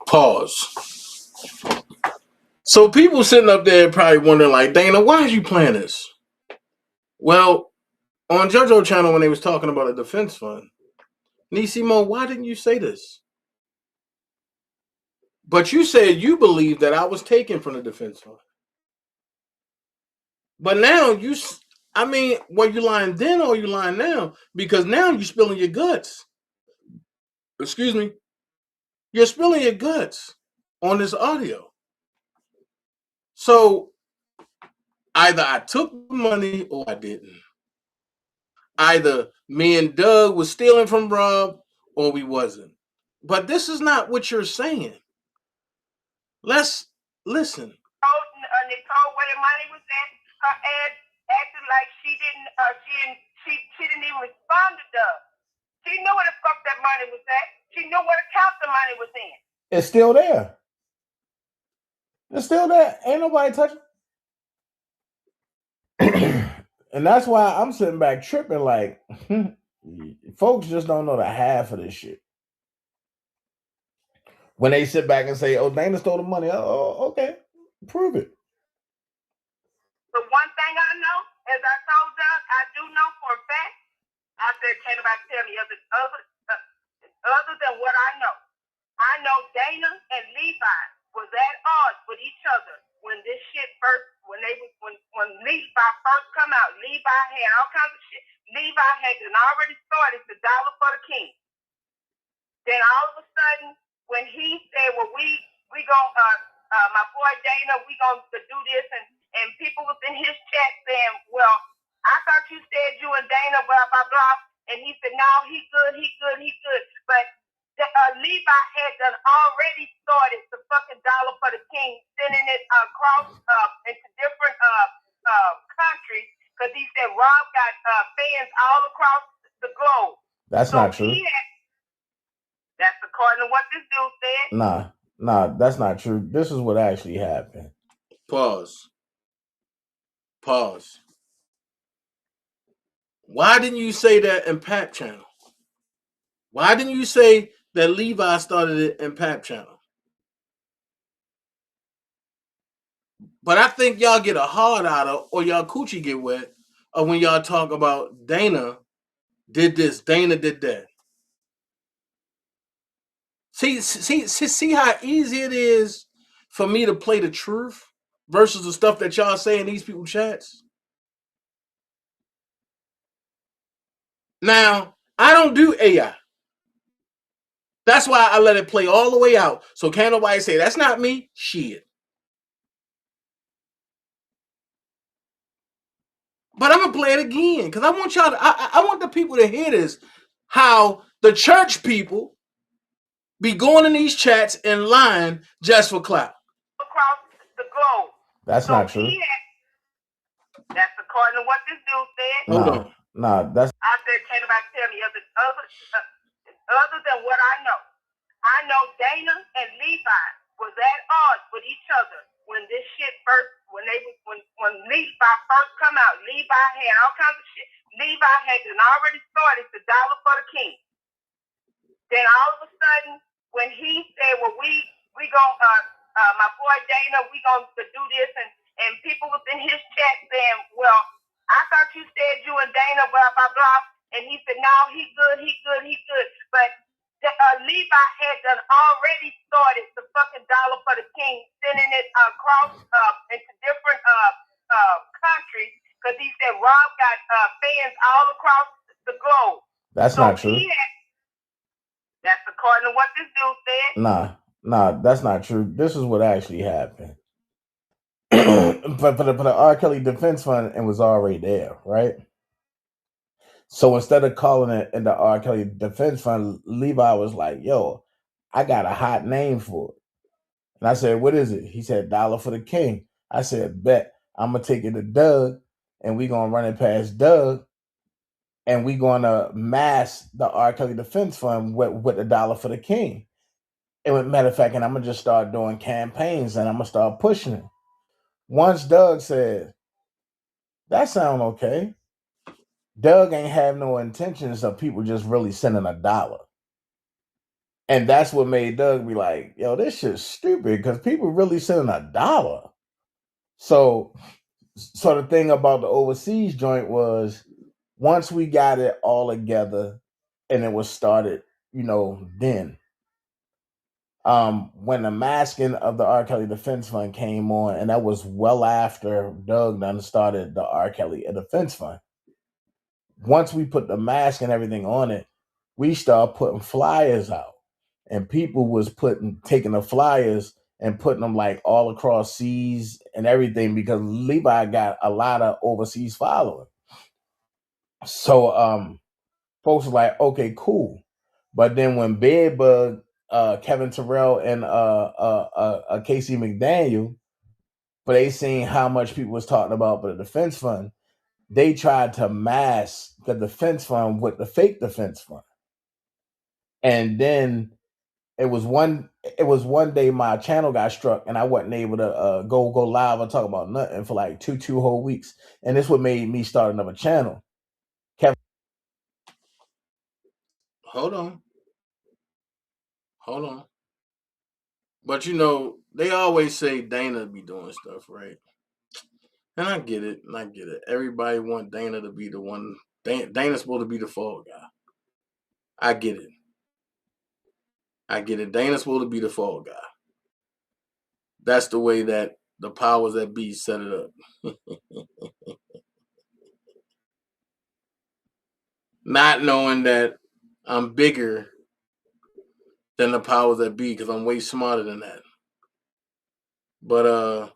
Pause. So people sitting up there probably wondering, like, Dana, why are you playing this? Well, on JoJo channel when they was talking about a defense fund, Niecy Mo, why didn't you say this? But you said you believed that I was taken from the defense fund. But now were you lying then or you lying now? Because now you're spilling your guts. Excuse me. You're spilling your guts on this audio. So either I took the money or I didn't. Either me and Doug was stealing from Rob or we wasn't. But this is not what you're saying. Let's listen. Nicole where the money was at. Her ass acted like she didn't even respond to Doug. She knew where the fuck that money was at. She knew what account the money was in. It's still there. It's still there. Ain't nobody touching. And that's why I'm sitting back tripping like, folks just don't know the half of this shit. When they sit back and say, oh, Dana stole the money. Oh, okay. Prove it. The one thing I know, as I told Doug, I do know for a fact, I said, can't nobody tell me other than what I know. I know Dana and Levi was at odds with each other when this shit when Levi first come out. Levi had all kinds of shit. Levi had already started the dollar for the king. Then all of a sudden, when he said, well, we gonna, my boy Dana, we gonna do this, and people was in his chat saying, well, I thought you said you and Dana, blah, blah, blah. And he said, no, he good. But Levi had done already started the fucking dollar for the king, sending it across into different countries because he said Rob got fans all across the globe. That's So not true. That's according to what this dude said. Nah, that's not true. This is what actually happened. Pause. Why didn't you say that in Pap Channel? Why didn't you say that Levi started it in Pap Channel? But I think y'all get a hard out of, or y'all coochie get wet, of when y'all talk about Dana did this, Dana did that. See how easy it is for me to play the truth versus the stuff that y'all say in these people chats. Now, I don't do AI. That's why I let it play all the way out. So can't nobody say that's not me. Shit. But I'm gonna play it again because I want y'all to, I want the people to hear this. How the church people be going in these chats in line just for clout. Across the globe. That's not true. That's according to what this dude said. Hold on. Nah, that's. I said, can't nobody tell me other than what I know. I know Dana and Levi was at odds with each other when this shit first, when Levi first come out. Levi had all kinds of shit. Levi had already started the dollar for the king. Then all of a sudden, when he said, well, we gonna my boy Dana, we gonna do this, and people was in his chat saying, well, I thought you said you and Dana blah blah blah, and he said, no, he good, but Levi had done already started the fucking dollar for the king, sending it across into different countries because he said Rob got fans all across the globe. That's not true. That's according to what this dude said. Nah, that's not true. This is what actually happened. But for the R. Kelly Defense Fund, it was already there, right? So instead of calling it in the R. Kelly Defense Fund, Levi was like, yo, I got a hot name for it. And I said, what is it? He said, Dollar for the King. I said, bet. I'm going to take it to Doug, and we going to run it past Doug, and we going to mask the R. Kelly Defense Fund with the Dollar for the King. And matter of fact, and I'm going to just start doing campaigns, and I'm going to start pushing it. Once Doug said, that sound okay, Doug ain't have no intentions of people just really sending $1. And that's what made Doug be like, yo, this shit's stupid because people really sending $1. So the thing about the overseas joint was once we got it all together and it was started, then when the masking of the R. Kelly Defense Fund came on, and that was well after Doug done started the R. Kelly Defense Fund. Once we put the mask and everything on it, we started putting flyers out, and people was taking the flyers and putting them like all across seas and everything because Levi got a lot of overseas following. So folks were like, okay, cool. But then when Bedbug, Kevin Terrell, and Casey McDaniel, but they seen how much people was talking about the defense fund, they tried to mask the defense fund with the fake defense fund. And then it was one day my channel got struck and I wasn't able to go live and talk about nothing for like two whole weeks. And this what made me start another channel. Kevin, Hold on. But they always say Dana be doing stuff, right? And I get it. Everybody want Dana to be the one. Dana's supposed to be the fall guy. I get it. Dana's supposed to be the fall guy. That's the way that the powers that be set it up. Not knowing that I'm bigger than the powers that be because I'm way smarter than that. But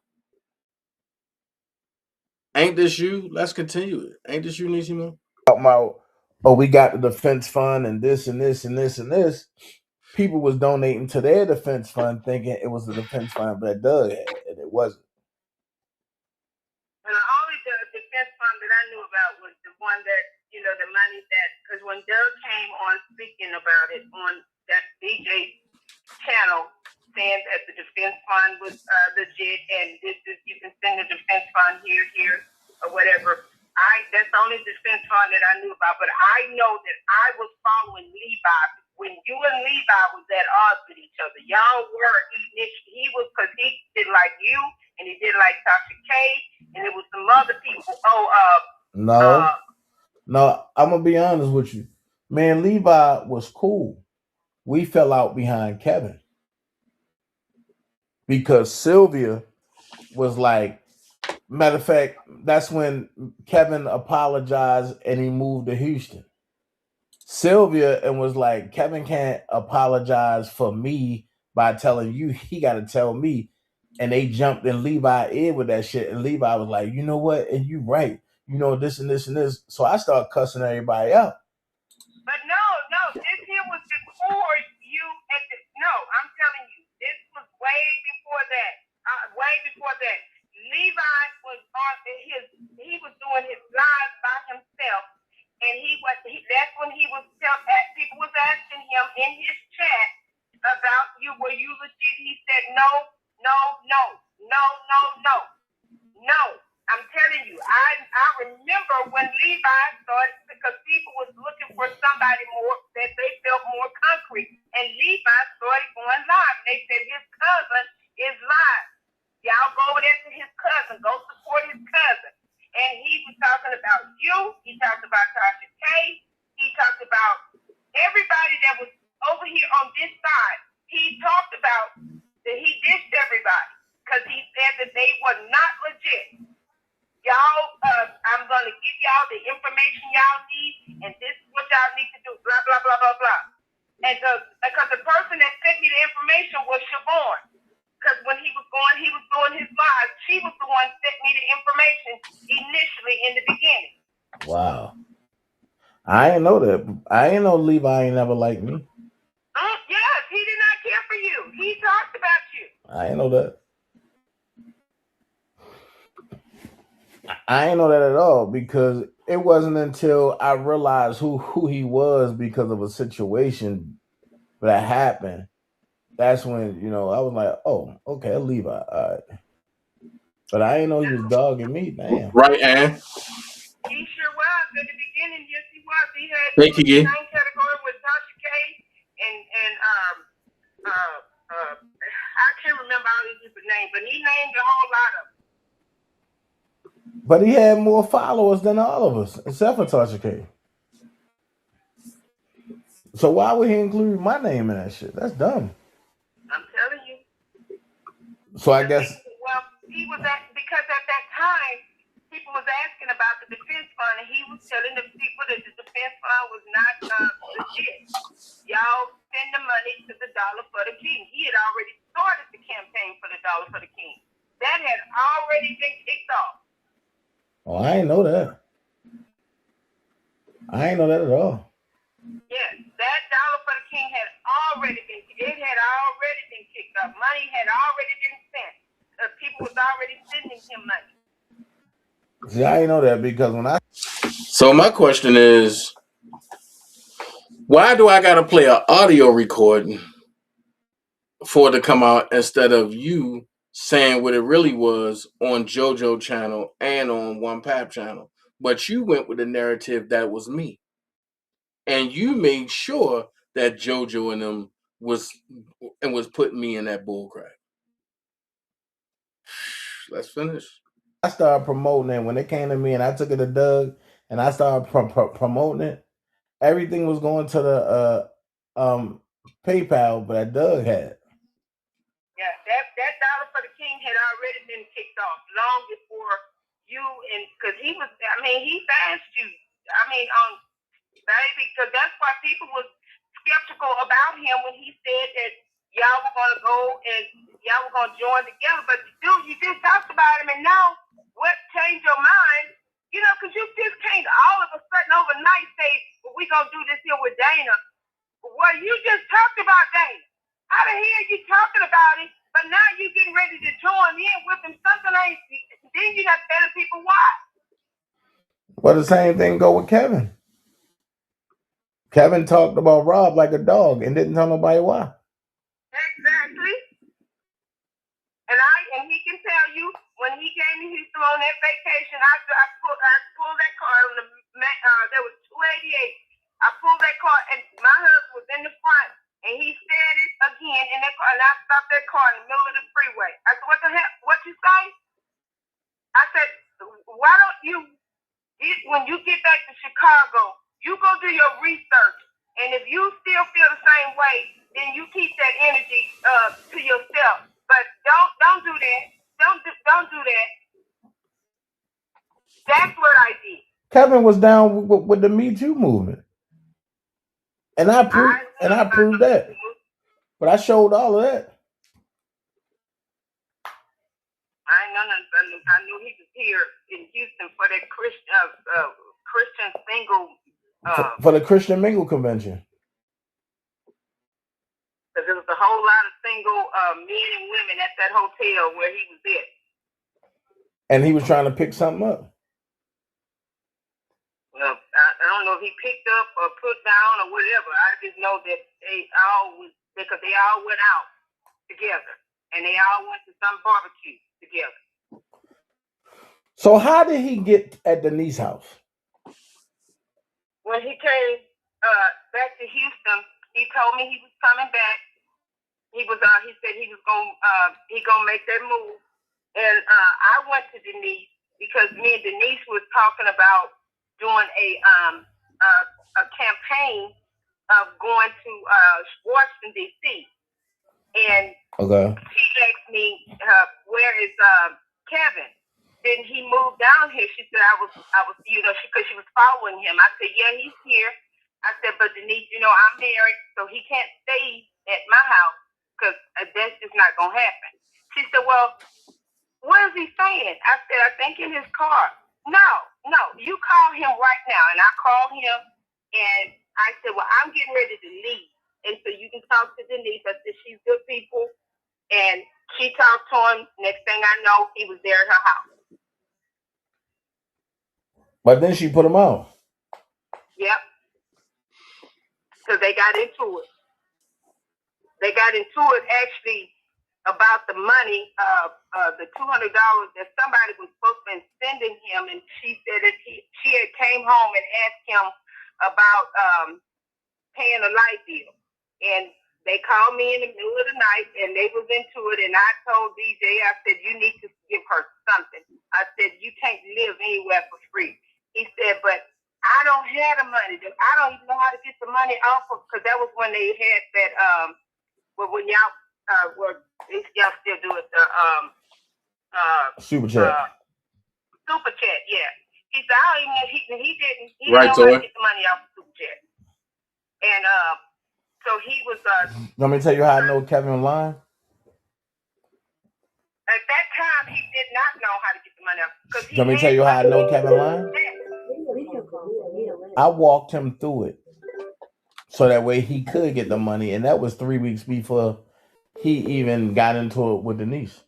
ain't this you? Let's continue it. Ain't this you, Niecy? we got the defense fund and this and this and this and this. people was donating to their defense fund, thinking it was a defense fund, but Doug had, and it wasn't. And the only defense fund that I knew about was the one that, the money that, because when Doug came on speaking about it on that DJ channel, saying that the defense fund was legit and this is, you can send the defense fund here, or whatever. That's the only defense fund that I knew about, but I know that I was following Levi when you and Levi was at odds with each other. Y'all were, he was, because he did like you, and he did like Tasha K, and it was some other people. No, I'm gonna be honest with you. Man, Levi was cool. We fell out behind Kevin because Sylvia was like, matter of fact, that's when Kevin apologized and he moved to Houston. Sylvia and was like, Kevin can't apologize for me by telling you, he got to tell me. And they jumped in Levi in with that shit. And Levi was like, you know what? And you right. This and this and this. So I started cussing everybody out. But no, this here was before you. No, I'm telling you, this was way before that. Levi was on he was doing his live by himself, and that's when he was people was asking him in his chat about you. Were you legit? He said no. I'm telling you, I remember when Levi started, because people was looking for somebody more that they felt more concrete, and Levi started going live. They said his cousin is live. Y'all go over there to his cousin. Go support his cousin. And he was talking about you. He talked about Tasha K. He talked about everybody that was over here on this side. He talked about that he dished everybody because he said that they were not legit. Y'all, I'm going to give y'all the information y'all need, and this is what y'all need to do, blah, blah, blah, blah, blah. And because the person that sent me the information was Siobhan. Because when he was doing his live, she was the one that sent me the information initially in the beginning. Wow. I didn't know that. I didn't know Levi ain't never liked me. Yes, he did not care for you. He talked about you. I didn't know that. I didn't know that at all, because it wasn't until I realized who he was because of a situation that happened. That's when, I was like, oh, okay, Levi. All right. But I didn't know he was dogging me. Damn. Right, Ann? He sure was. At the beginning, yes, he was. He had Thank you. the same category with Tasha K and I can't remember all these people's names, but he named a whole lot of them. But he had more followers than all of us, except for Tasha K. So why would he include my name in that shit? That's dumb. I'm telling you. So I guess. Well, he was because at that time, people was asking about the defense fund, and he was telling the people that the defense fund was not legit. Y'all send the money to the Dollar for the King. He had already started the campaign for the Dollar for the King. That had already been kicked off. Oh, I didn't know that. I ain't know that at all. Yes, that Dollar for the King had already been kicked off. Money had already been sent. People was already sending him money. See, I didn't know that, because when I. So my question is, why do I gotta play an audio recording for it to come out instead of you saying what it really was on JoJo channel and on One Pap channel? But you went with the narrative that was me. And you made sure that JoJo and them was putting me in that bullcrap. Let's finish. I started promoting it when it came to me, and I took it to Doug, and I started promoting it. Everything was going to the PayPal, but Doug had. Yeah, that Dollar for the King had already been kicked off long before you, and because he fast you. Baby, because that's why people was skeptical about him when he said that y'all were going to go and y'all were going to join together. But dude, you just talked about him, and now what changed your mind? Because you just can't all of a sudden overnight say, well, we're going to do this here with Dana. Well, you just talked about Dana. How the hell you talking about it, but now you getting ready to join in with him? Something ain't. Then you not telling people why. Well, the same thing go with Kevin. Kevin talked about Rob like a dog and didn't tell nobody why. Exactly. And he can tell you when he came to Houston on that vacation, I pulled that car on there was 288. I pulled that car and my husband was in the front and he said it again in that car and I stopped that car in the middle of the freeway. I said, what the hell? What you say? I said, why don't you when you get back to Chicago, you go do your research. And if you still feel the same way, then you keep that energy to yourself. But don't do that. Don't do that. That's what I did. Kevin was down with the Me Too movement, and I proved that. But I showed all of that. I know nothing. I knew he was here in Houston for that Christian single. For the Christian Mingle Convention. Because there was a whole lot of single men and women at that hotel where he was at. And he was trying to pick something up. Well, I don't know if he picked up or put down or whatever. I just know that because they all went out together and they all went to some barbecue together. So how did he get at Denise's house? When he came back to Houston, he told me he was coming back. He said he was gonna make that move, and I went to Denise because me and Denise was talking about doing a campaign of going to Washington D.C. and she asked me where is Kevin? Then he moved down here. She said I was because she was following him. I said yeah, he's here. I said but Denise, I'm married, so he can't stay at my house. Because that's just not going to happen. She said, well, what is he saying? I said, I think in his car. No, you call him right now. And I called him, and I said, well, I'm getting ready to leave. And so you can talk to Denise. I said, she's good people. And she talked to him. Next thing I know, he was there at her house. But then she put him out. Yep. Because they got into it. They got into it, actually, about the money, the $200 that somebody was supposed to be sending him, and she said that she had came home and asked him about paying a light bill, and they called me in the middle of the night, and they was into it, and I told DJ, I said, you need to give her something. I said, you can't live anywhere for free. He said, but I don't have the money. I don't even know how to get the money off of, because that was when they had that, when y'all y'all still do it, the Super Chat. Super Chat, yeah. He said, I don't even know he didn't know how to get the money off of Super Chat. And so he was Let me tell you how I know Kevin lying. At that time he did not know how to get the money off. Let me tell you how I know Kevin lying. I walked him through it. So that way he could get the money, and that was 3 weeks before he even got into it with Denise.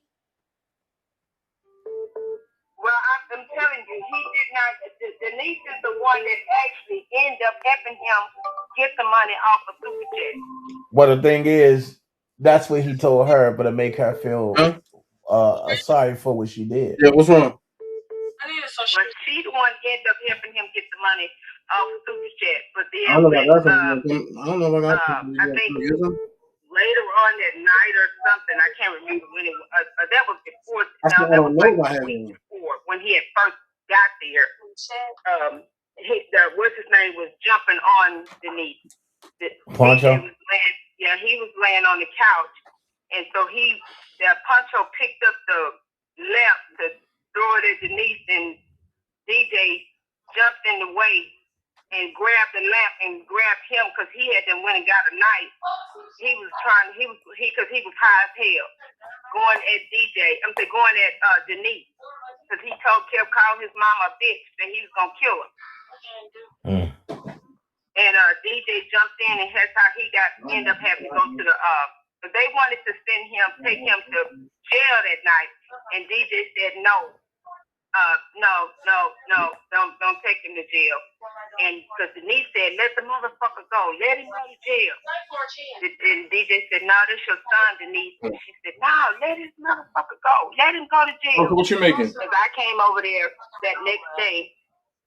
Well, I'm telling you, he did not. Denise is the one that actually ended up helping him get the money off of Super Chat. Well, the thing is, that's what he told her, but it make her feel sorry for what she did. Yeah, what's wrong? Well, she the one ended up helping him get the money off of Super Chat, but then I don't know about I think later on that night or something, I can't remember when it was. That was before. That was like a week before when he had first got there. What's his name was jumping on Denise. Poncho. He was laying on the couch, and so Poncho picked up the lamp to throw it at Denise, and DJ jumped in the way and grabbed the lamp and grabbed him because he had then went and got a knife. He was because he was high as hell, going at Denise because he kept calling his mama a bitch that he was gonna kill her. And DJ jumped in, and that's how he ended up having to go to the but they wanted to take him to jail that night, and DJ said no, don't take him to jail. And because Denise said, let the motherfucker go, let him go to jail. And DJ said, no, this your son, Denise. And she said, no, let this motherfucker go, let him go to jail. Okay, what you making? Because I came over there that next day,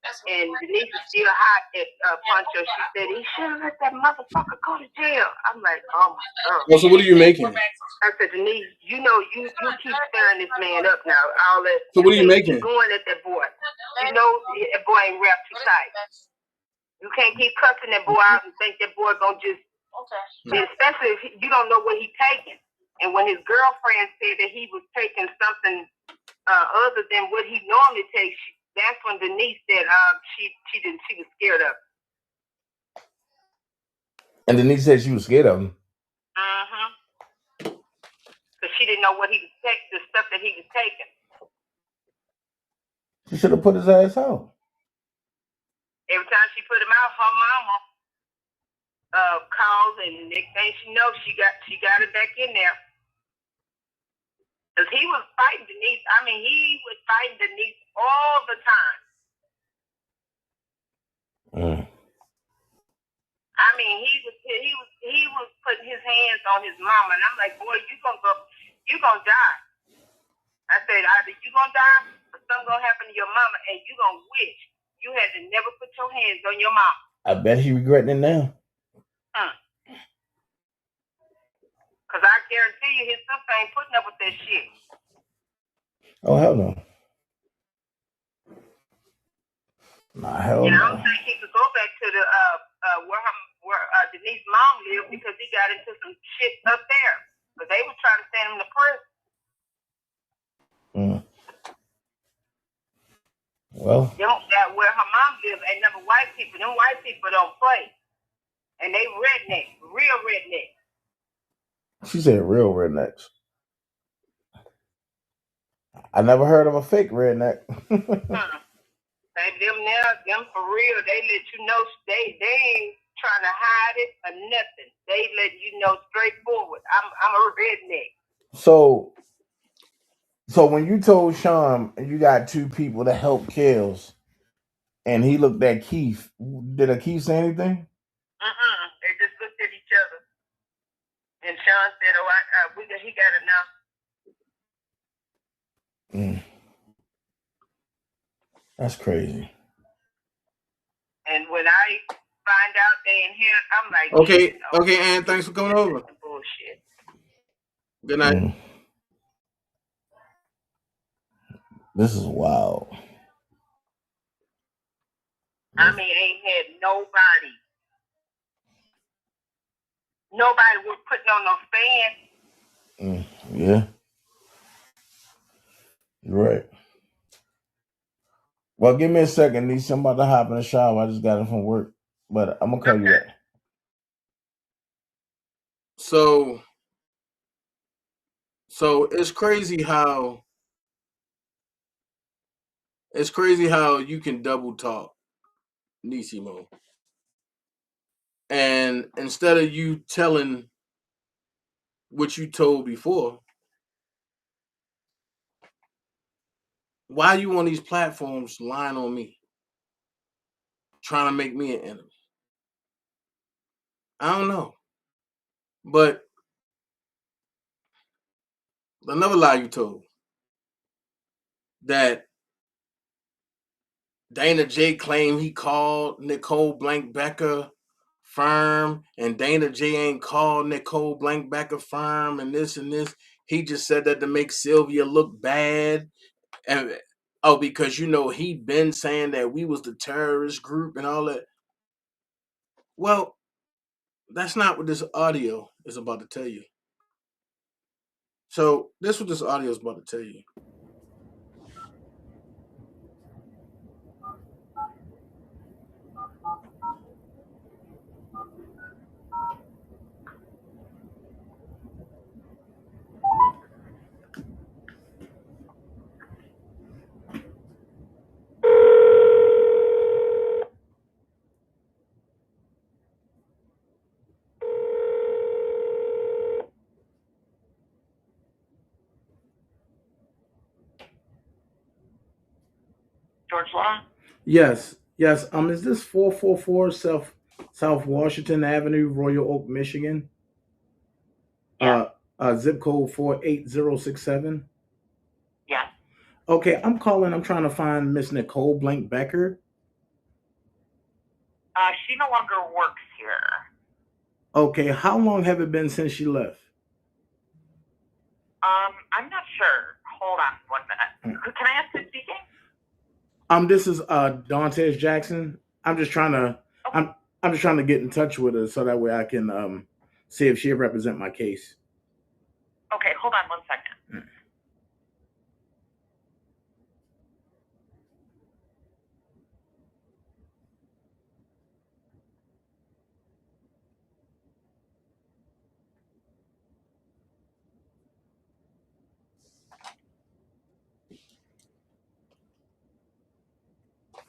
and Denise was still hot at Poncho. She said, he should have let that motherfucker go to jail. I'm like, oh my God. Well, so what are you making? I said, Denise, you know, you keep stirring this man up now. All that. So what are you making? Keep going at that boy. You know, that boy ain't wrapped too tight. You can't keep cussing that boy out and think that boy gonna just. Okay. Especially if you don't know what he's taking. And when his girlfriend said that he was taking something other than what he normally takes, that's when Denise said she was scared of him. And Denise said she was scared of him. Because she didn't know what he was taking, the stuff that he was taking. She should have put his ass out. Every time she put him out, her mama calls, and next thing she knows, she got it back in there. Because he was fighting Denise. I mean, he was fighting Denise all the time. I mean, he was putting his hands on his mama, and I'm like, boy, you gonna die. I said, either you gonna die or something gonna happen to your mama, and you gonna wish you had to never put your hands on your mama. I bet he regretting it now. Because I guarantee you, his sister ain't putting up with that shit. Oh, hell no. Nah, hell no. And I don't think he could go back to the where Denise's mom lived, because he got into some shit up there. But they were trying to send him to prison. Well, where her mom lived ain't never white people. Them white people don't play. And they redneck, real redneck. She said real rednecks. I never heard of a fake redneck. Them for real. They let you know they ain't trying to hide it or nothing. They let you know straightforward. I'm a redneck. So when you told Sean you got two people to help kills, and he looked at Keith, did Keith say anything? They just looked at each other. And Sean said, "Oh, he got enough." That's crazy. And when I find out they in here, I'm like, okay, Ann, thanks for coming over. Bullshit. Good night. This is wild. I mean, ain't had nobody was putting on no stand. Yeah. You're right. Well, give me a second, Niecy. I'm about to hop in the shower. I just got it from work. But I'm going to call you back. So it's crazy how you can double talk Niecy Mo. And instead of you telling what you told before, why are you on these platforms lying on me? Trying to make me an enemy? I don't know. But another lie you told, that Dana J claimed he called Nicole Blank Becker firm, and Dana J ain't called Nicole Blank Becker firm, and this and this. He just said that to make Sylvia look bad. And because he'd been saying that we was the terrorist group and all that. Well, that's not what this audio is about to tell you. So this is what this audio is about to tell you. George Law? Yes, yes. Is this 444 South Washington Avenue, Royal Oak, Michigan? Yeah. Zip code 48067. Yes. Okay, I'm calling. I'm trying to find Miss Nicole Blank Becker. She no longer works here. Okay, how long have it been since she left? I'm not sure. Hold on 1 minute. Can I ask who's speaking? This is Dantes Jackson. I'm just trying to I'm just trying to get in touch with her so that way I can see if she'll represent my case. Okay, hold on 1 second.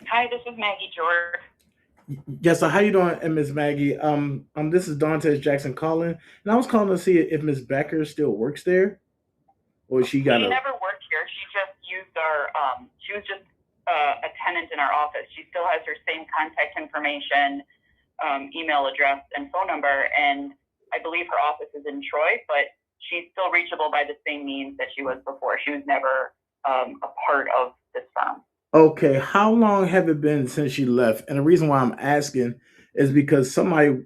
Hi, this is Maggie George. Yes, so how you doing, Miss Maggie? This is Dantes Jackson calling, and I was calling to see if Miss Becker still works there, or she got She a. never worked here. She just used our. She was just a tenant in our office. She still has her same contact information, email address, and phone number. And I believe her office is in Troy, but she's still reachable by the same means that she was before. She was never a part of this firm. Okay, how long have it been since she left? And the reason why I'm asking is because somebody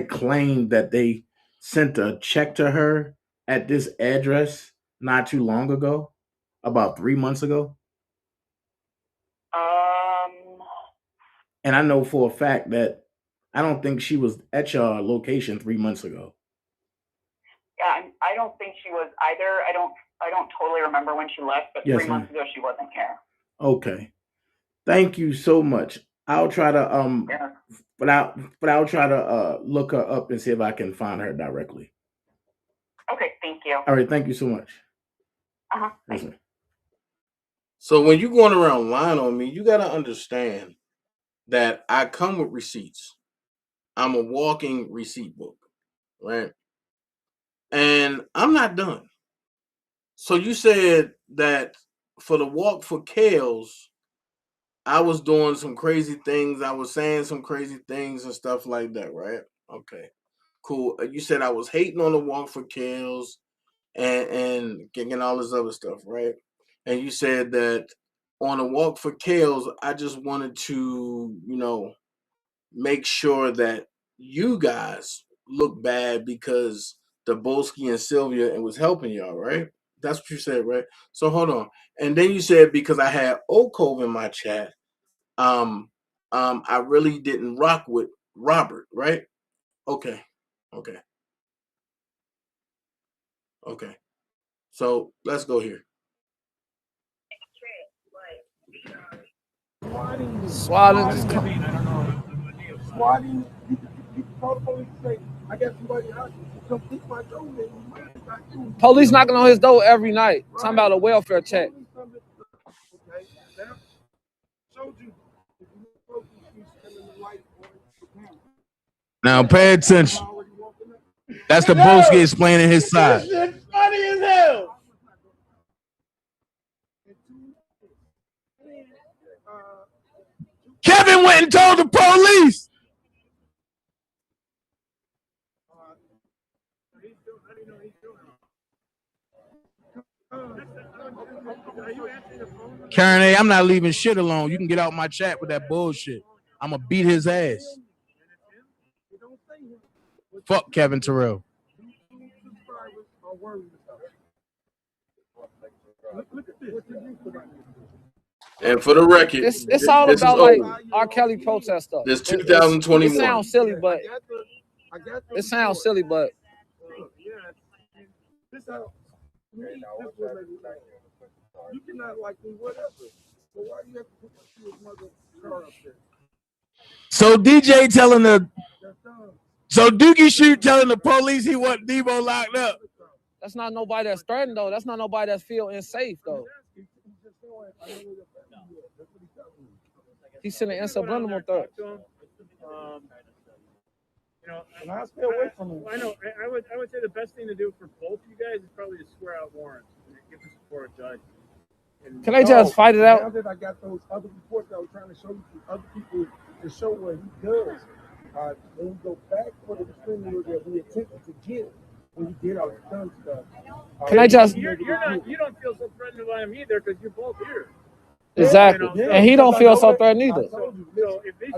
claimed that they sent a check to her at this address not too long ago, about 3 months ago. And I know for a fact that I don't think she was at your location 3 months ago. Yeah, I don't think she was either. I don't totally remember when she left, but Yes, 3 months ago she wasn't here. Okay. Thank you so much. I'll try to Yeah. but I'll try to look her up and see if I can find her directly. Okay, thank you. All right, thank you so much. Yes, so when you're going around lying on me, you got to understand that I come with receipts. I'm a walking receipt book, right? And I'm not done. So you said that for the walk for Kales, I was doing some crazy things. I was saying some crazy things and stuff like that, right? Okay, cool. You said I was hating on the walk for Kales and getting all this other stuff, right? And you said that on a walk for Kales, I just wanted to, make sure that you guys look bad because Dabolsky and Sylvia and was helping y'all, right? That's what you said, right? So hold on. And then you said because I had Okov in my chat, I really didn't rock with Robert, right? Okay. Okay. Okay. So let's go here. Swatting just come. Swatting, you call the police and say, I got somebody out, come pick my door, Police knocking on his door every night, talking about a welfare check. Okay, now, showed you. Now pay attention. That's the Bolsky explaining his side. This shit's funny as hell. Kevin went and told the police. Karen A, I'm not leaving shit alone. You can get out my chat with that bullshit. I'm gonna beat his ass. Fuck Kevin Terrell. And for the record, it's all about like R. Kelly protest stuff. This 2021. It sounds silly, but it sounds silly, but you cannot like me, whatever. So why do you have to put your mother car up there? So DJ telling the Dookie Shoot telling the police he want Debo locked up. That's not nobody that's threatened though. That's not nobody that's feel unsafe though. He's sending subliminal threats. I stay away from him. I know. I would say the best thing to do for both of you guys is probably to swear out warrants and give the support a judge. Can they just fight it Now out? that I got those other reports I was trying to show you from other people to show what he does, when we go back for the criminal that we attempted to get when he did all the dumb stuff. Can I just? You don't feel so threatened by him either because you're both here. Exactly. And he don't feel so threatened either. So if these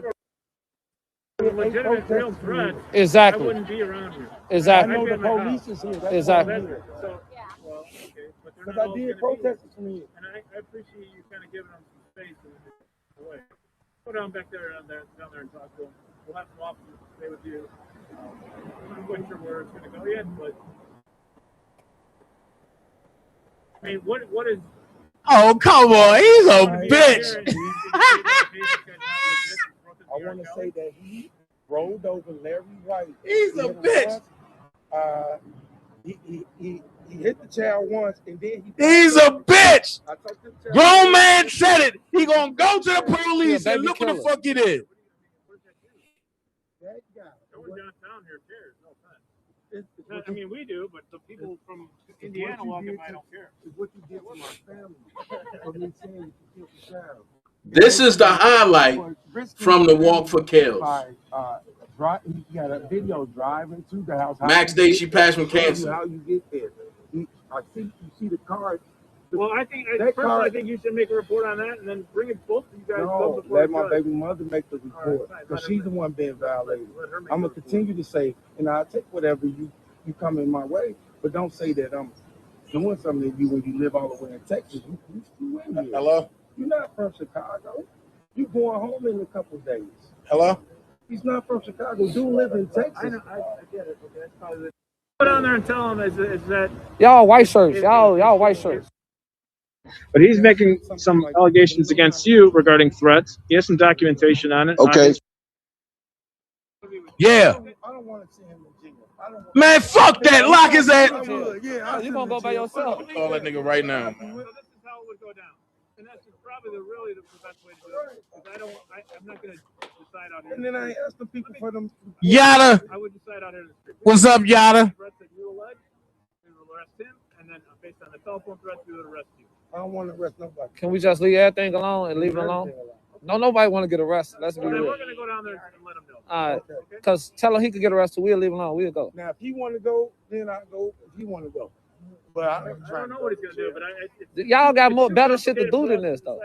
were legitimate real threats, Exactly. I wouldn't be around here. Exactly. I know the police is here. That's Exactly. why I'm here. So, well, okay, but they're Because not I all did gonna be protesters from here. And I appreciate you kind of giving them some space and away. Go down back there, down there and talk to them. We'll have some officers stay with you. I'm not quite sure where it's going to go yet, but I mean, what is? Oh, come on. He's a bitch. I want to say that he rolled over Larry White. He's a bitch. He hit the child once and then He's a bitch. I talked to the child. Grown man said it. He gonna go to the police Yeah, and look what the baby fuck it is. That guy. No one downtown here cares. No offense. I mean, we do, but the people from Indiana walking by don't care. It's what you did to my family. For me saying you killed the child. This is the highlight from the Walk for Kills. He got a video driving to the house. Max Day, she passed from cancer. How you get there? You see the car. Well, I think I think you should make a report on that and then bring it both of you guys. No, before let my baby mother make the report because she's the one being violated. I'm gonna continue to say, and I'll take whatever you come in my way, but don't say that I'm doing something to you when you live all the way in Texas. You in here. Hello? You're not from Chicago. You going home in a couple of days. Hello? He's not from Chicago. Dude live in Texas. I know, I get it. Okay, that's probably go down there and tell him is that Y'all white shirts. Y'all white shirts. But he's making some allegations against you regarding threats. He has some documentation on it. Okay. Yeah. I don't want to see him in jail. Man, fuck that. Lock his ass. Yeah, You gonna go by yourself? Call that nigga right now. So this is how it would go down. And that's probably the best way to do it. Because I'm not going to decide out here. And then I asked the people for them. Yada. I would decide out here in the street. What's up, Yada? Threats that you allege, we will arrest him, and then based on the telephone threats, we would arrest you. I don't want to arrest nobody. Can we just leave everything alone and leave it alone? No, nobody want to get arrested. Let's be Well, then real. we're going to go down there and let him know. All right. Okay. Because tell him he could get arrested. We'll leave him alone. We'll go. Now, if he want to go, then I go. If he want to go, but I don't know what he's going to do, but Y'all got better shit to do than this, though.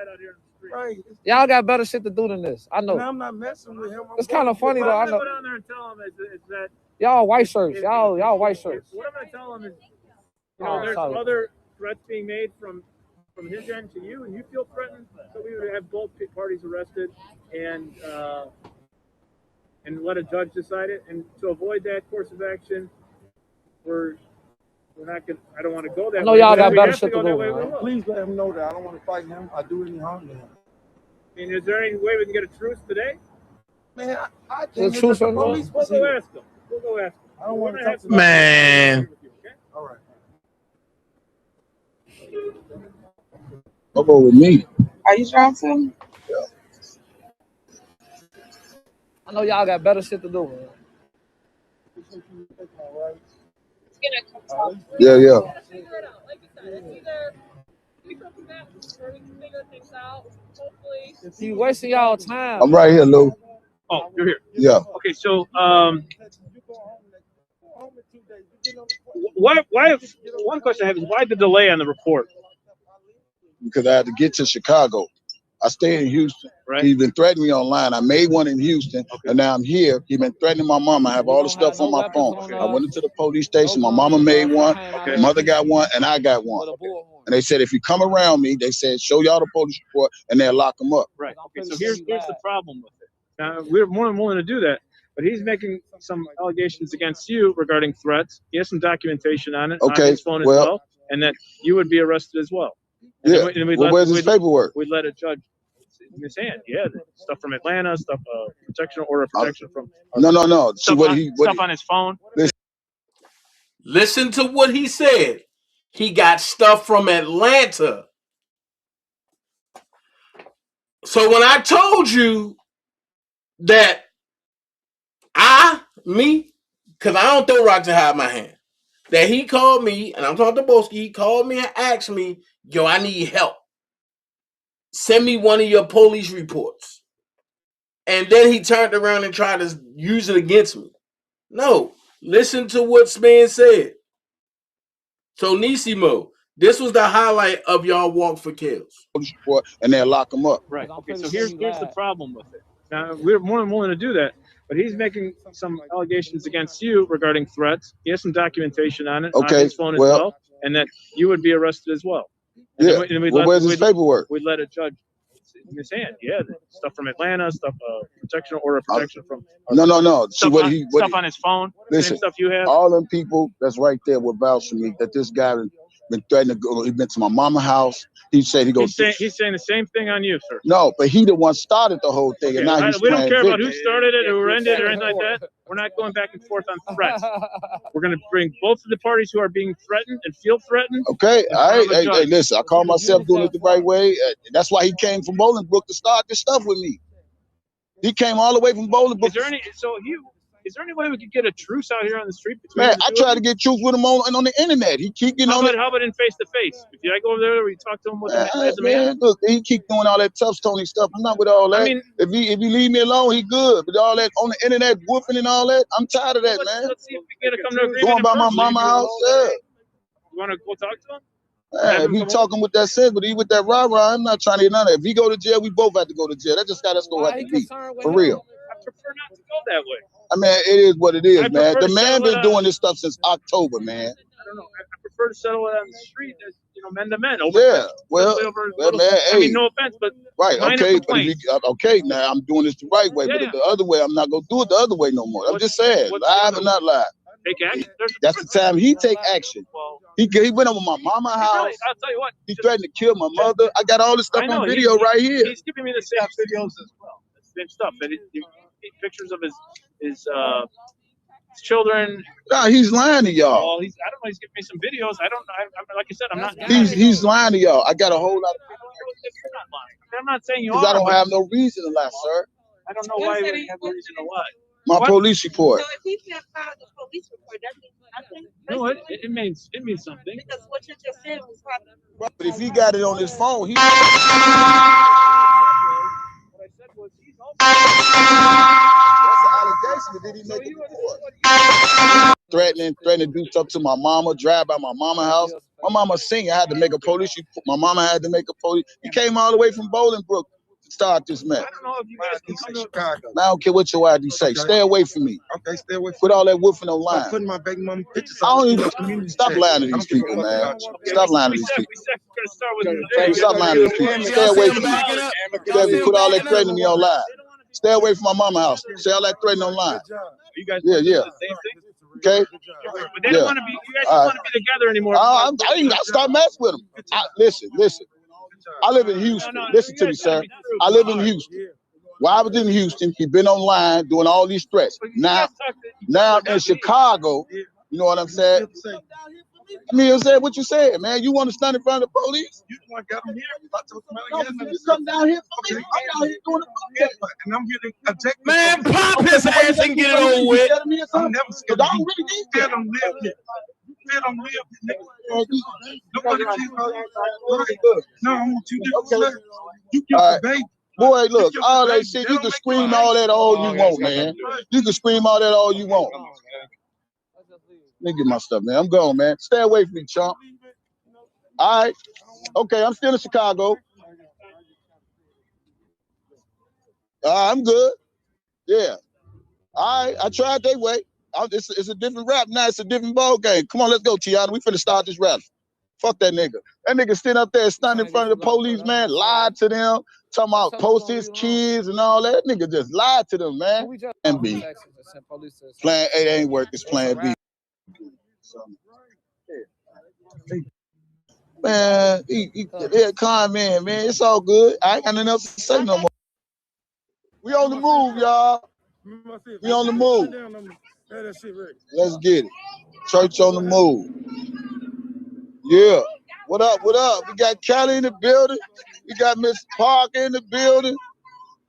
Right. Y'all got better shit to do than this. I And know. I'm not messing with him. It's kind of funny, though. I I'm going to know. go down there and tell him is that Y'all white shirts. Y'all white shirts. what I'm going to tell him is, Oh, there's sorry. other threats being made from his end to you, and you feel threatened, so we would have both parties arrested and let a judge decide it. And to avoid that course of action, we're not going. I don't want to go that way. I know y'all but got if we better have shit to go do, that way, man. we will. Please let him know that I don't want to fight him. I do any harm to him. And is there any way we can get a truce today? Man, I The can't. truth The or no? police We'll was go here. ask them. We'll go ask them. I don't want to We're talk have to some- Man. All right. I'll go with me. Are you trying to? I know y'all got better shit to do, man. Yeah, yeah. Figure it out. Like you said, it's either we come back or we can figure things out. Hopefully. You wasting y'all time. I'm right here, Lou. Oh, you're here. Yeah. Okay, so why? One question I have is why the delay on the report? Because I had to get to Chicago. I stay in Houston. Right. He's been threatening me online. I made one in Houston, and now I'm here. He's been threatening my mom. I have all the stuff on my phone. I went into the police station. My mama made one. My mother got one, and I got one. And they said, if you come around me, they said, show y'all the police report, and they'll lock them up. Right. Okay. So here's the problem with it. Now we're more than willing to do that, but he's making some allegations against you regarding threats. He has some documentation on it on Okay, his phone as well- well, and that you would be arrested as well. And Yeah. then we'd Well, let- where's his we'd- paperwork? We'd let a judge in his hand. Yeah, stuff from Atlanta, stuff protection order of protection from. No. See Stuff, what on, he stuff on his phone. Listen to what he said. He got stuff from Atlanta. So when I told you that because I don't throw rocks and hide my hand, that he called me, and I'm talking to Boski, he called me and asked me, yo, I need help. send me one of your police reports. And then he turned around and tried to use it against me. No, listen to what's being said. So Niecy, this was the highlight of y'all walk for kills. And they'll lock them up. Right. Okay, so here's the problem with it. Now, we're more than willing to do that, but he's making some allegations against you regarding threats. He has some documentation on it, on his phone as well, and that you would be arrested as well. And where's his paperwork? We'd let a judge in his hand. Yeah, stuff from Atlanta, stuff, order of protection from. No. Stuff on his phone. Listen, same stuff you have. All them people that's right there will vouch for me that this guy been threatening to go. He been to my mama's house. He said he goes. He's saying the same thing on you, sir. No, but he the one started the whole thing, and now he's we don't care about who started it or who ended it or anything like that. We're not going back and forth on threats. We're going to bring both of the parties who are being threatened and feel threatened. Okay, all right. Hey, listen, I call myself doing it the right way. That's why he came from Bolingbrook to start this stuff with me. He came all the way from Bolingbrook. Is there any way we could get a truce out here on the street? Man, I try to get truce with him on the internet. He keep getting on it. How about in face to face? If I go over there, we talk to him with as a man. Look, he keep doing all that tough Tony stuff. I'm not with all that. I mean, if he leave me alone, he good. But all that on the internet woofing and all that, I'm tired of that, man. Let's see if we can come to an agreement. Going by my mama house, yeah. You want to go talk to him? If he talking with that sense, but he with that rah-rah, I'm not trying to get none of it. If he go to jail, we both have to go to jail. That's just how that's gonna have to be. For real. I prefer not to go that way. I mean, it is what it is, man. The man been doing this stuff since October, man. I don't know. I prefer to settle it on the street as, men to men. Well, man, hey. I mean, no offense, but right, okay, but now I'm doing this the right way, but the other way, I'm not gonna do it the other way no more. I'm just saying, live or not live. Take action. That's the time he take action. He went over my mama's house. I'll tell you what. He threatened to kill my mother. I got all this stuff on video right here. He's giving me the same videos as well. The same stuff. And pictures of his children. Nah, he's lying to y'all. Well, I don't know. He's giving me some videos. I don't know. Like I said, I'm not. He's lying to y'all. I got a whole lot of. You're not lying. I'm not saying you are. Because I don't have no reason to lie, sir. I don't know why you have a reason to lie. My police report. So if he can't file the police report, that means nothing. No, it means something. Because what you just said was probably. Right, but if he got it on his phone, he. What I said was he's also. That's an allegation. But did he make it before? Threatening to do stuff to my mama, drive by my mama's house. My mama singing. I had to make a police report. My mama had to make a police. He came all the way from Bolingbrook to start this mess. I don't know if you guys can come to Chicago. I don't care what your ID say. Stay away from me. Okay, stay away from Put all that woofing online. Stop putting my baby mama pictures. I don't even stop lying to these people, man. Stop lying to these people. Stop lying to these people. Stay away from me. Put all that threatening me online. Stay away from my mama house. Say all that threatening online. You guys yeah. Okay. But they don't want to be. You guys don't want to be together anymore. I start messing with them. Listen. I live in Houston. Listen to me, sir. I live in Houston. While I was in Houston, he been online doing all these threats. Now I'm in Chicago. You know what I'm saying? I mean, I'm saying what you said, man. You want to stand in front of the police? You want to get them here? You come down here for me. I'm down here doing the protest. And I'm here to object. Man, pop his ass and get it over with. I'm never scared. I don't really need that. Don't live here. Don't live here. Nobody No, I want you to you get the baby. Boy, look, all that shit, you can scream all that all you want, man. You can scream all that all you want. Let me get my stuff, man. I'm going, man. Stay away from me, chump. All right. Okay, I'm still in Chicago. I'm good. Yeah. All right, I tried that way. It's a different rap now. It's a different ball game. Come on, let's go, Tiana. We finna start this rap. Fuck that nigga. That nigga sitting up there standing in front of the police, man, lied to them, talking about post his kids and all that. That nigga just lied to them, man. Plan B. Plan A ain't work, it's plan B. Man, calm man, it's all good. I ain't got nothing else to say no more. We on the move, y'all. We on the move. Let's get it. Church on the move. Yeah. What up? We got Kelly in the building. We got Miss Parker in the building.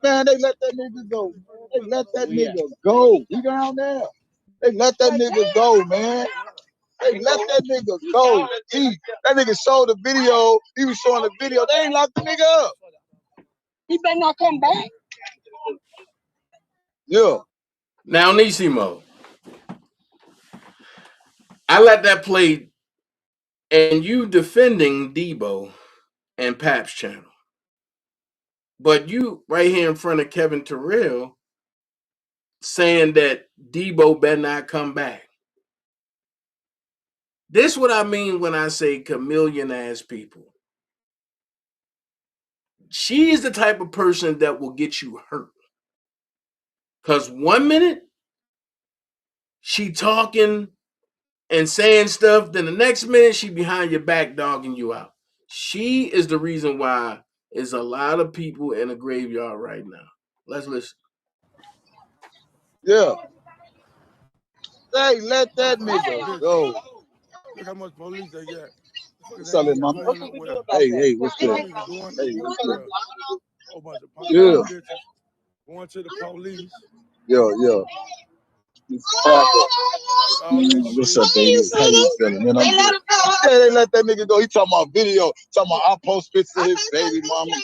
Man, they let that nigga go. They let that nigga go. We down there. They let that nigga go, man. They let that nigga go. That nigga showed the video. He was showing the video. They ain't locked the nigga up. He better not come back. Yeah. Now, Niecy, I let that play, and you defending Debo and Pap's channel. But you right here in front of Kevin Terrell saying that Debo better not come back. This what I mean when I say chameleon ass people. She is the type of person that will get you hurt. Because 1 minute, she talking and saying stuff, then the next minute, she behind your back dogging you out. She is the reason why there's a lot of people in the graveyard right now. Let's listen. Yeah. Hey, let that nigga go. Look how much police they got. What's up, mama? Hey, what's good? Hey, what's good? Whole bunch of Yeah. bitches going to the police. Yeah. What's up, baby? How you feeling? Man, I'm good. Hey, they let that nigga go. He talking about video, talking about I post pictures of his baby mama.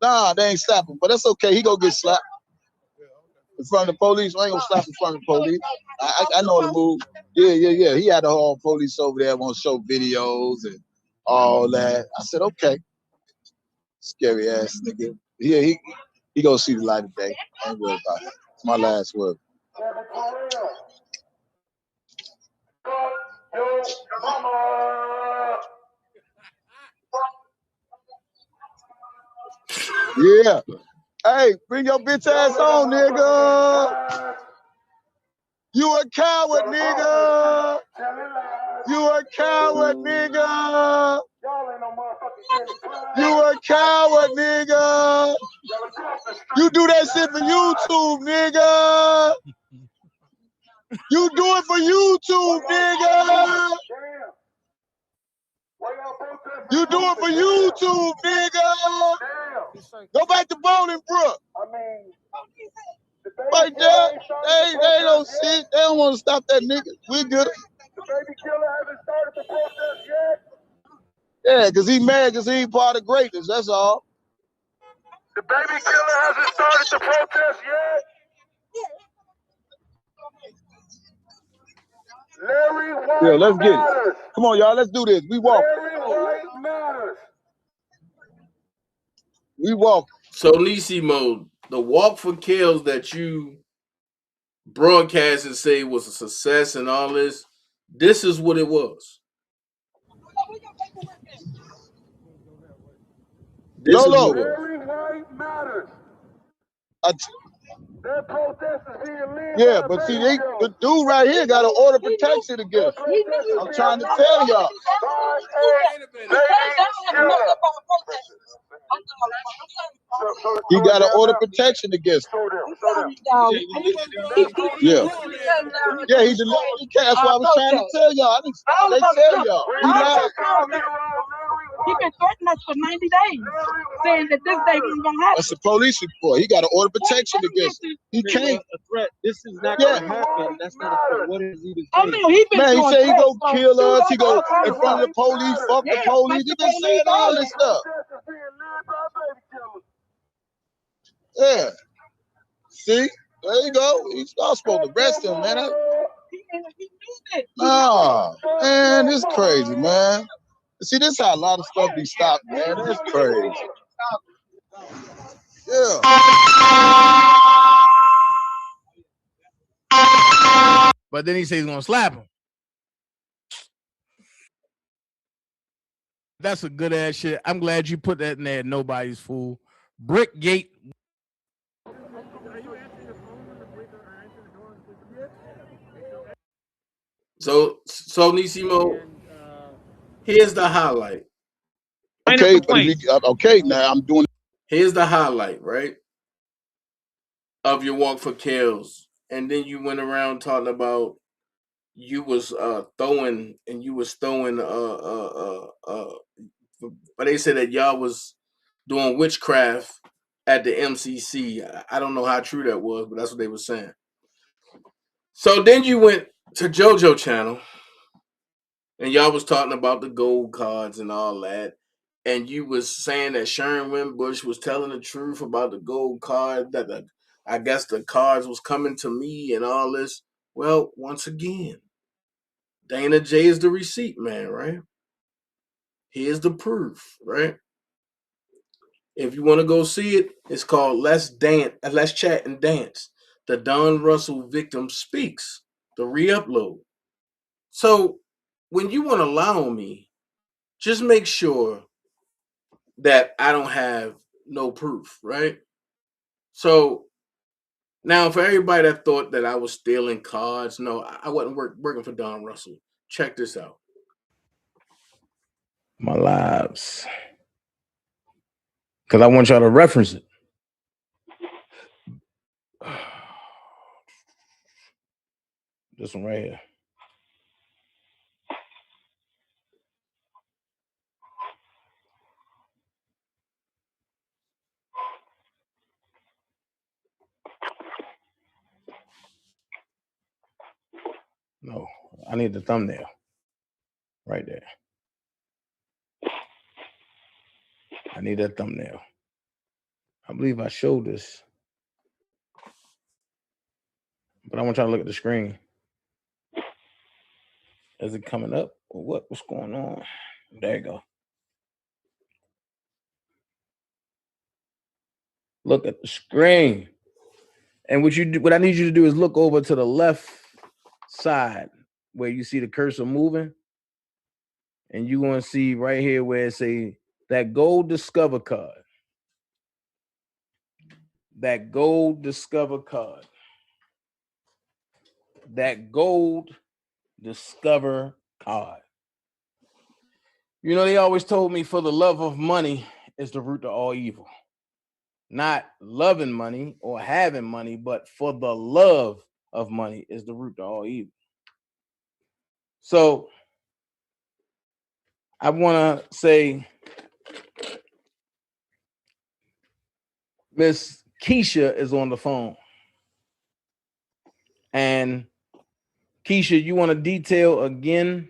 Nah, they ain't slap him, but that's okay. He gonna get slapped in front of the police. I ain't gonna slap in front of the police. I know the move. Yeah. He had the whole police over there want to show videos and all that. I said, okay. Scary ass nigga. Yeah, he gonna see the light of day. I ain't worried about it. It's my last word. Yeah. Hey, bring your bitch ass on, nigga. You a coward, nigga. You a coward, nigga. You a coward, nigga. You do that shit for YouTube, nigga. You do it for YouTube, nigga. You do it for YouTube, nigga. Go back to Bolingbrook. Right there. They don't see it. They don't want to stop that nigga. We good. The baby killer hasn't started the protest yet. Yeah, because he mad because he ain't part of greatness. That's all. The baby killer hasn't started the protest yet. Larry White Yeah, let's get matters. it. Come on, y'all. Let's do this. We walk. Larry White matters. We walk. So, Niecy, the walk for kills that you broadcast and say was a success and all this is what it was. This is Lolo. what it was. Larry White matters. That protest is being led Yeah, by but see, baby the dude right here got an order protection against him. I'm trying to tell y'all. He got an order protection against him. Yeah. Yeah, he delivered the cash. What I was trying to tell y'all. They tell y'all. He lied. He's been threatening us for 90 days, saying that this day wasn't going to happen. That's a police report. He got an order protection against him. He can't. A threat. This is not going to happen. That's not a threat. What is he to say? I mean, he said he go kill us. He go in front of the police. Fuck the police. He been saying all this stuff. Yeah. See? There you go. He's not supposed to arrest him, man. Nah, man, this crazy, man. See, this is how a lot of stuff be stopped, man. That's crazy. Yeah. But then he says he's gonna slap him. That's a good ass shit. I'm glad you put that in there. Nobody's fool. Brickgate. So Niecy, here's the highlight. Okay, but okay, now I'm doing. Here's the highlight, right, of your walk for kills, and then you went around talking about you was throwing, but they said that y'all was doing witchcraft at the MCC. I don't know how true that was, but that's what they were saying. So then you went to JoJo channel, and y'all was talking about the gold cards and all that. and you was saying that Sharon Wimbush was telling the truth about the gold card, that I guess the cards was coming to me and all this. Well, once again, Dana J is the receipt man, right? Here's the proof, right? If you want to go see it, it's called Let's Chat and Dance. The Don Russell Victim Speaks, the re-upload. So when you want to lie on me, just make sure that I don't have no proof, right? So now for everybody that thought that I was stealing cards, no, I wasn't working for Don Russell. Check this out. My lives. Because I want y'all to reference it. This one right here. No, I need the thumbnail right there. I need that thumbnail. I believe I showed this, but I want y'all to look at the screen. Is it coming up or what? What's going on? There you go. Look at the screen. And what I need you to do is look over to the left side where you see the cursor moving. And you're going to see right here where it say that gold Discover card. That gold Discover card. That gold Discover card. You know, they always told me for the love of money is the root of all evil. Not loving money or having money, but for the love of money is the root of all evil. So I want to say Miss Keisha is on the phone. And Keisha, you want to detail again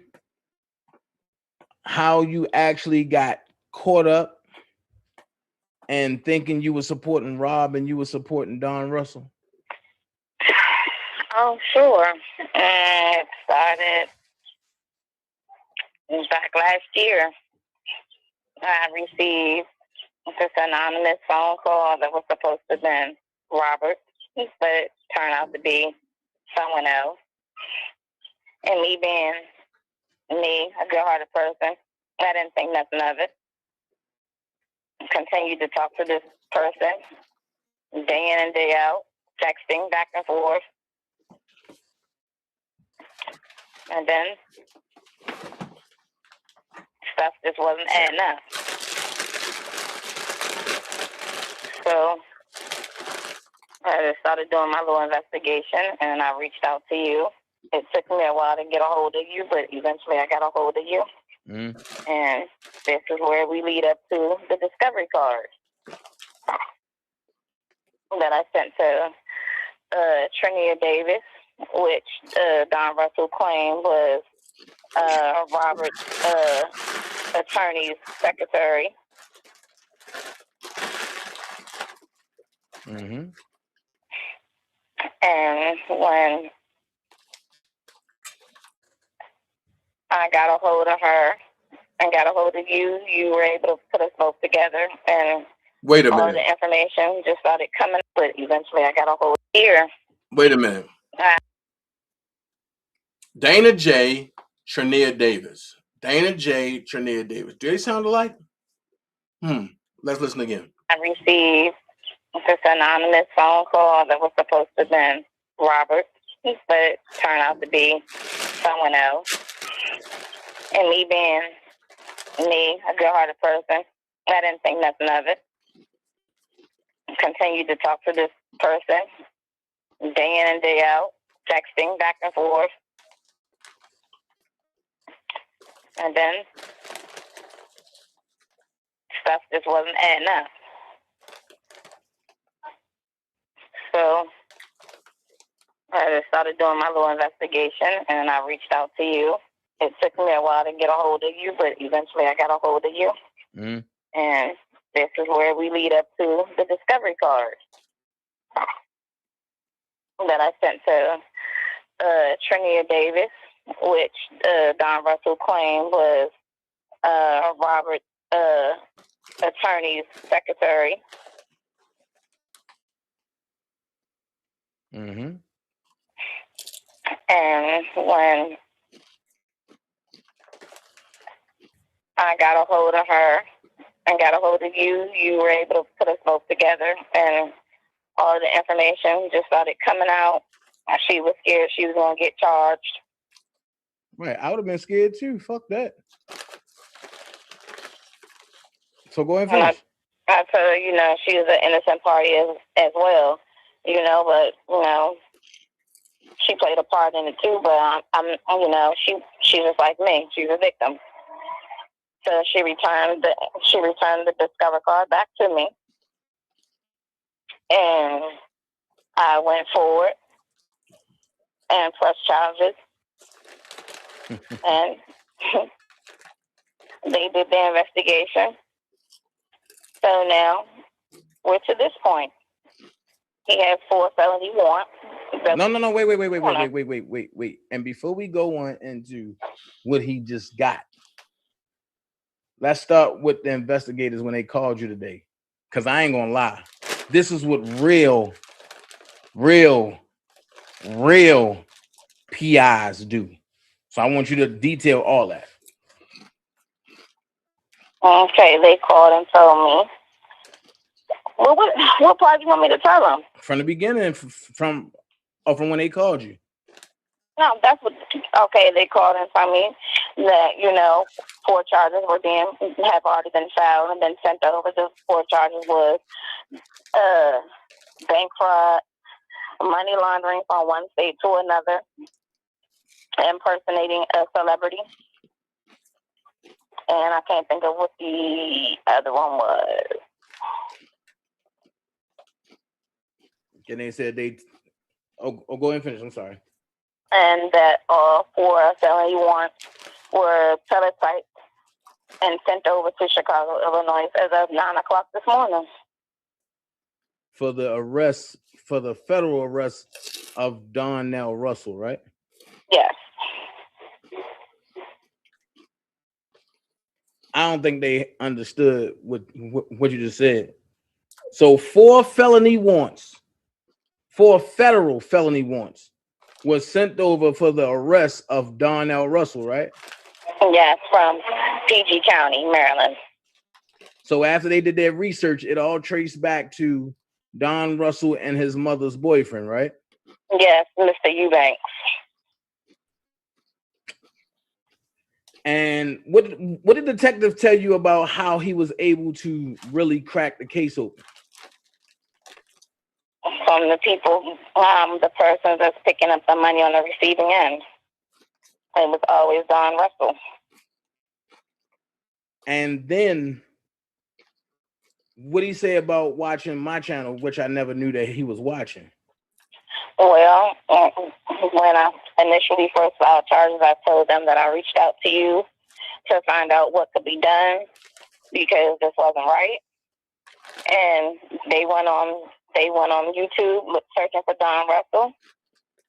how you actually got caught up and thinking you were supporting Rob and you were supporting Don Russell? Oh, sure. It started back last year. I received this anonymous phone call that was supposed to have been Robert, but it turned out to be someone else. And me being me, a good-hearted person, I didn't think nothing of it. Continued to talk to this person day in and day out, texting back and forth. And then stuff just wasn't adding up. So I just started doing my little investigation, and I reached out to you. It took me a while to get a hold of you, but eventually I got a hold of you. And this is where we lead up to the discovery card that I sent to Trenia Davis, which Don Russell claimed was Robert's attorney's secretary. And when I got a hold of her and got a hold of you, you were able to put us both together, and Wait a minute. All the information just started coming, but eventually I got a hold here. Wait a minute. Dana J, Trenia Davis. Dana J, Trenia Davis. Do they sound alike? Let's listen again. I received this anonymous phone call that was supposed to have been Robert, but it turned out to be someone else. And me being me, a good-hearted person, I didn't think nothing of it. Continued to talk to this person day in and day out, texting back and forth. And then stuff just wasn't adding up. So I just started doing my little investigation, and I reached out to you. It took me a while to get a hold of you, but eventually I got a hold of you. And this is where we lead up to the discovery card that I sent to Trinia Davis, which Don Russell claimed was Robert attorney's secretary. Mm-hmm. And when I got a hold of her and got a hold of you, you were able to put us both together, and all of the information just started coming out. She was scared she was going to get charged. Right, I would have been scared too. Fuck that. So go ahead and finish. I told her, she was an innocent party as well, but, she played a part in it too, but she's just like me. She's a victim. So she returned the Discover card back to me, and I went forward and pressed charges, and they did the investigation. So now we're to this point. He had 4 felony warrants. No, wait. And before we go on into what he just got, let's start with the investigators when they called you today. Because I ain't gonna lie. This is what real PIs do. So I want you to detail all that. Okay, they called and told me. Well, what part do you want me to tell them? From the beginning, from when they called you. No, that's what. Okay, they called and told me that 4 charges have already been filed and been sent over. The 4 charges was bank fraud, money laundering from one state to another, impersonating a celebrity, and I can't think of what the other one was. And they said they. Oh, go ahead and finish. I'm sorry. And that all 4 felony warrants were teletyped and sent over to Chicago, Illinois as of 9 o'clock this morning. For the federal arrest of Donnell Russell, right? Yes. I don't think they understood what you just said. So 4 felony warrants, 4 federal felony warrants was sent over for the arrest of Donnell Russell, right? Yes, from PG County, Maryland. So after they did their research, it all traced back to Don Russell and his mother's boyfriend, right? Yes, Mr. Eubanks. And what did the detective tell you about how he was able to really crack the case open? From the people, the person that's picking up the money on the receiving end. It was always Don Russell. And then, what did he say about watching my channel, which I never knew that he was watching? Well, when I initially first filed charges, I told them that I reached out to you to find out what could be done because this wasn't right. And they went on YouTube searching for Don Russell.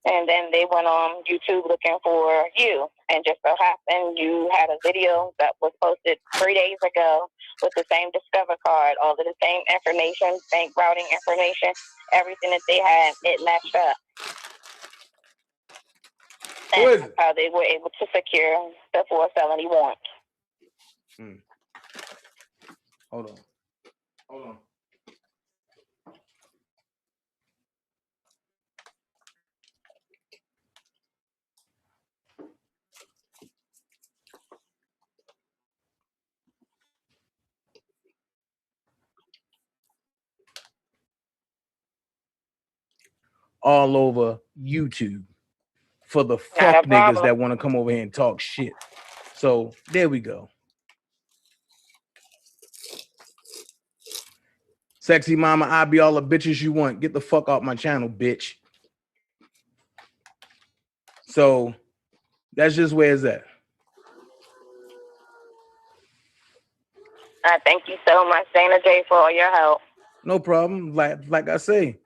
And then they went on YouTube looking for you. And just so happened you had a video that was posted 3 days ago with the same Discover card, all of the same information, bank routing information, everything that they had, it matched up. And that's how they were able to secure the 4 felony warrants. Hold on. All over YouTube for the fuck niggas that want to come over here and talk shit. So there we go. Sexy mama, I be all the bitches you want. Get the fuck off my channel, bitch. So that's just where it's at. Thank you so much, Dana J, for all your help. No problem. Like I say,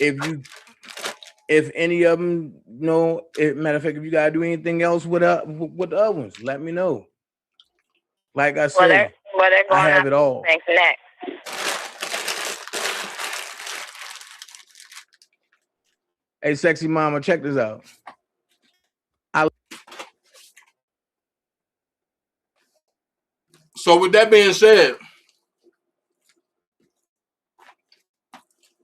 if any of them, matter of fact, if you gotta do anything else with the other ones, let me know. Like I say, they're I going have it all. Thanks, next. Hey, sexy mama, check this out. So with that being said,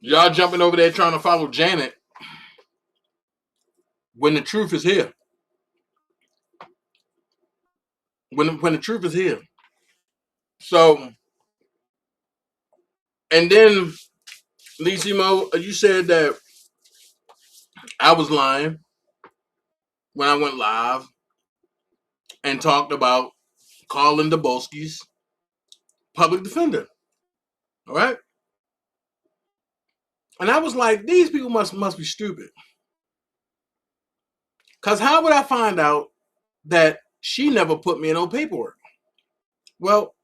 y'all jumping over there trying to follow Janet when the truth is here. When the truth is here. So, and then, Niecy Mo, you said that I was lying when I went live and talked about calling the Bolskis public defender. All right? And I was like, these people must be stupid. Because how would I find out that she never put me in no paperwork? Well,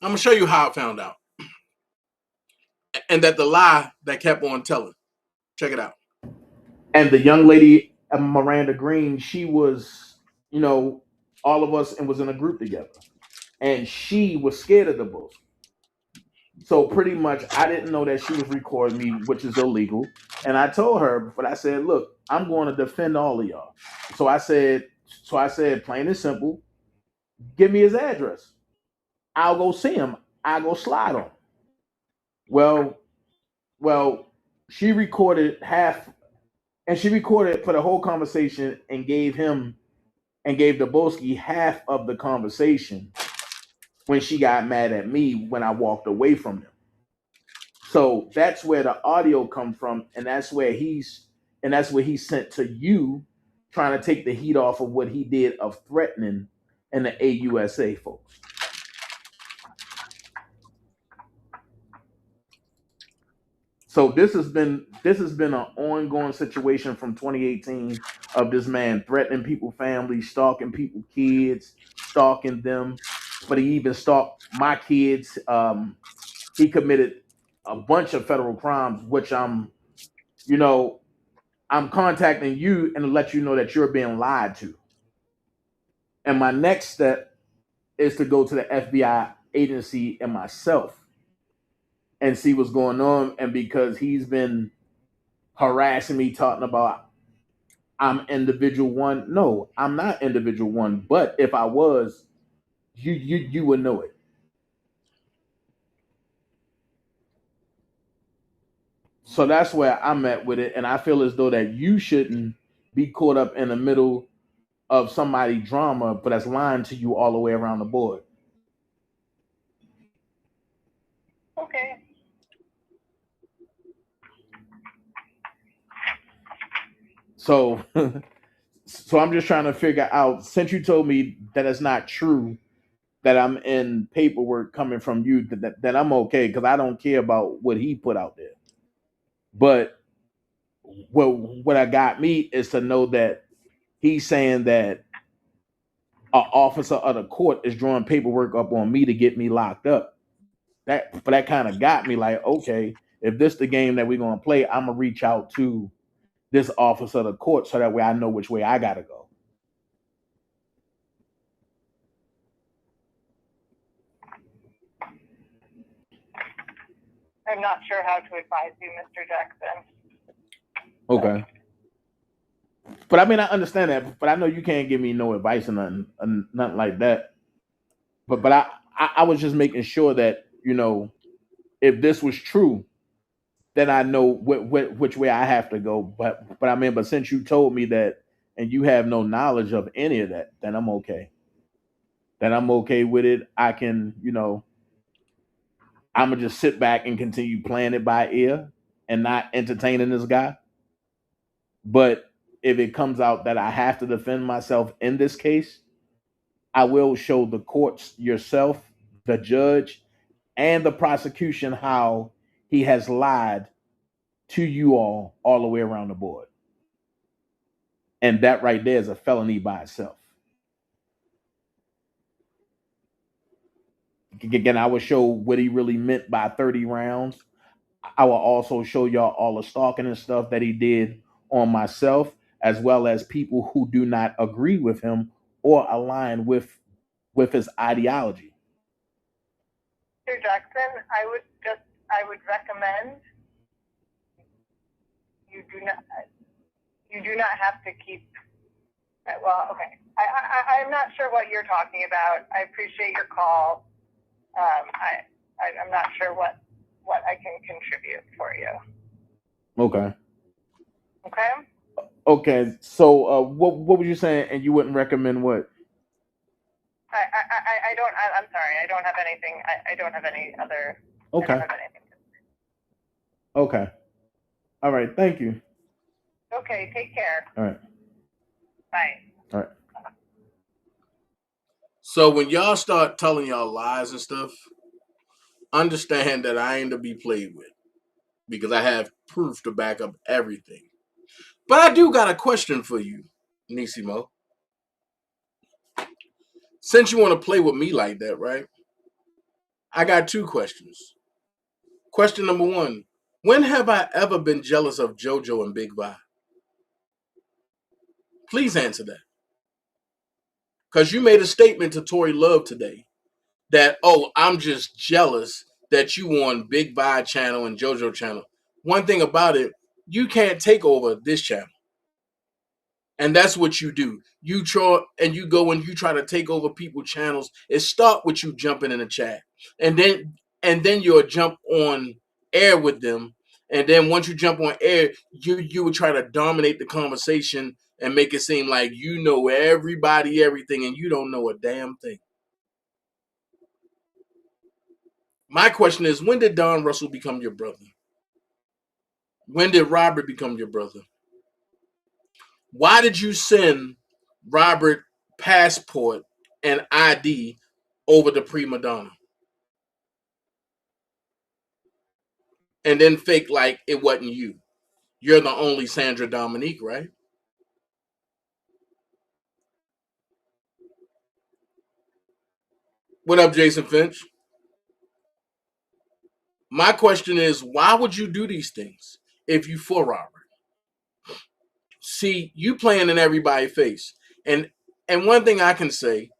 I'm going to show you how I found out. And that the lie that kept on telling. Check it out. And the young lady, Miranda Green, she was, all of us and was in a group together. And she was scared of the Bulls. So pretty much, I didn't know that she was recording me, which is illegal. And I told her, but I said, look, I'm going to defend all of y'all. So I said, plain and simple, give me his address. I'll go see him. I'll go slide on him. Well, she recorded half, and she recorded for the whole conversation and gave Dabolski half of the conversation when she got mad at me when I walked away from him. So that's where the audio come from, and that's where he sent to you, trying to take the heat off of what he did of threatening and the AUSA folks. So this has been an ongoing situation from 2018 of this man threatening people, families, stalking people, kids, stalking them. But he even stalked my kids. He committed a bunch of federal crimes, which I'm contacting you and to let you know that you're being lied to. And my next step is to go to the FBI agency and myself and see what's going on. And because he's been harassing me, talking about I'm individual one. No, I'm not individual one. But if I was, you would know it. So that's where I'm at with it. And I feel as though that you shouldn't be caught up in the middle of somebody drama, but that's lying to you all the way around the board. Okay. So I'm just trying to figure out, since you told me that it's not true that I'm in paperwork coming from you, that I'm okay, because I don't care about what he put out there. But what I got me is to know that he's saying that an officer of the court is drawing paperwork up on me to get me locked up. That kind of got me like, okay, if this the game that we're gonna play, I'm gonna reach out to this officer of the court so that way I know which way I gotta go. I'm not sure how to advise you, Mr. Jackson. Okay. But I mean, I understand that, but I know you can't give me no advice or nothing like that. But I was just making sure that, if this was true, then I know which way I have to go. But I mean, but since you told me that and you have no knowledge of any of that, then I'm okay. Then I'm okay with it. I can, I'm gonna just sit back and continue playing it by ear and not entertaining this guy. But if it comes out that I have to defend myself in this case, I will show the courts, yourself, the judge, and the prosecution how he has lied to you all the way around the board. And that right there is a felony by itself. Again, I would show what he really meant by 30 rounds. I will also show y'all all the stalking and stuff that he did on myself, as well as people who do not agree with him or align with his ideology. Mr. Jackson, I would recommend you do not have to keep. Well, okay. I'm not sure what you're talking about. I appreciate your call. I'm not sure what I can contribute for you. Okay. Okay. Okay. So, what were you saying? And you wouldn't recommend what? I don't. I'm sorry. I don't have anything. I don't have any other. Okay. I don't have anything. Okay. All right. Thank you. Okay. Take care. All right. Bye. All right. So when y'all start telling y'all lies and stuff, understand that I ain't to be played with, because I have proof to back up everything. But I do got a question for you, Niecy Mo. Since you want to play with me like that, right? I got two questions. Question number one, when have I ever been jealous of JoJo and Big Vi? Please answer that. Because you made a statement to Tory Love today that, oh, I'm just jealous that you on Big Vi channel and JoJo channel. One thing about it, you can't take over this channel. And that's what you do. You try and you go and you try to take over people's channels. It start with you jumping in the chat. And then you'll jump on air with them. And then once you jump on air, you would try to dominate the conversation and make it seem like you know everybody, everything, and you don't know a damn thing. My question is, when did Don Russell become your brother? When did Robert become your brother? Why did you send Robert passport and ID over to prima donna? And then fake like it wasn't you. You're the only Sandra Dominique, right? What up, Jason Finch? My question is, why would you do these things if you for Robert? See, you playing in everybody's face. And one thing I can say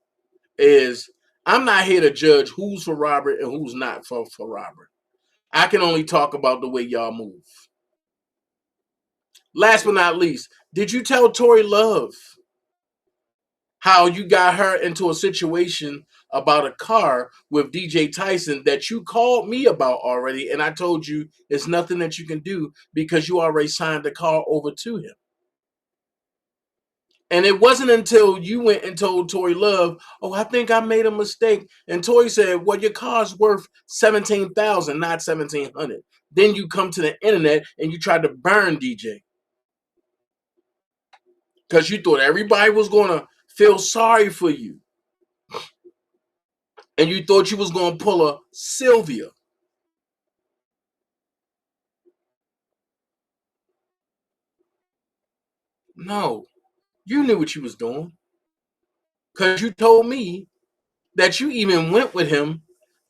is I'm not here to judge who's for Robert and who's not for Robert. I can only talk about the way y'all move. Last but not least, did you tell Tory Love how you got her into a situation about a car with DJ Tyson that you called me about already, and I told you it's nothing that you can do because you already signed the car over to him? And it wasn't until you went and told Tory Love, oh, I think I made a mistake. And Tory said, well, your car's worth $17,000, not $1,700. Then you come to the internet and you try to burn DJ. Because you thought everybody was going to feel sorry for you. And you thought you was going to pull a Sylvia. No, you knew what you was doing. Because you told me that you even went with him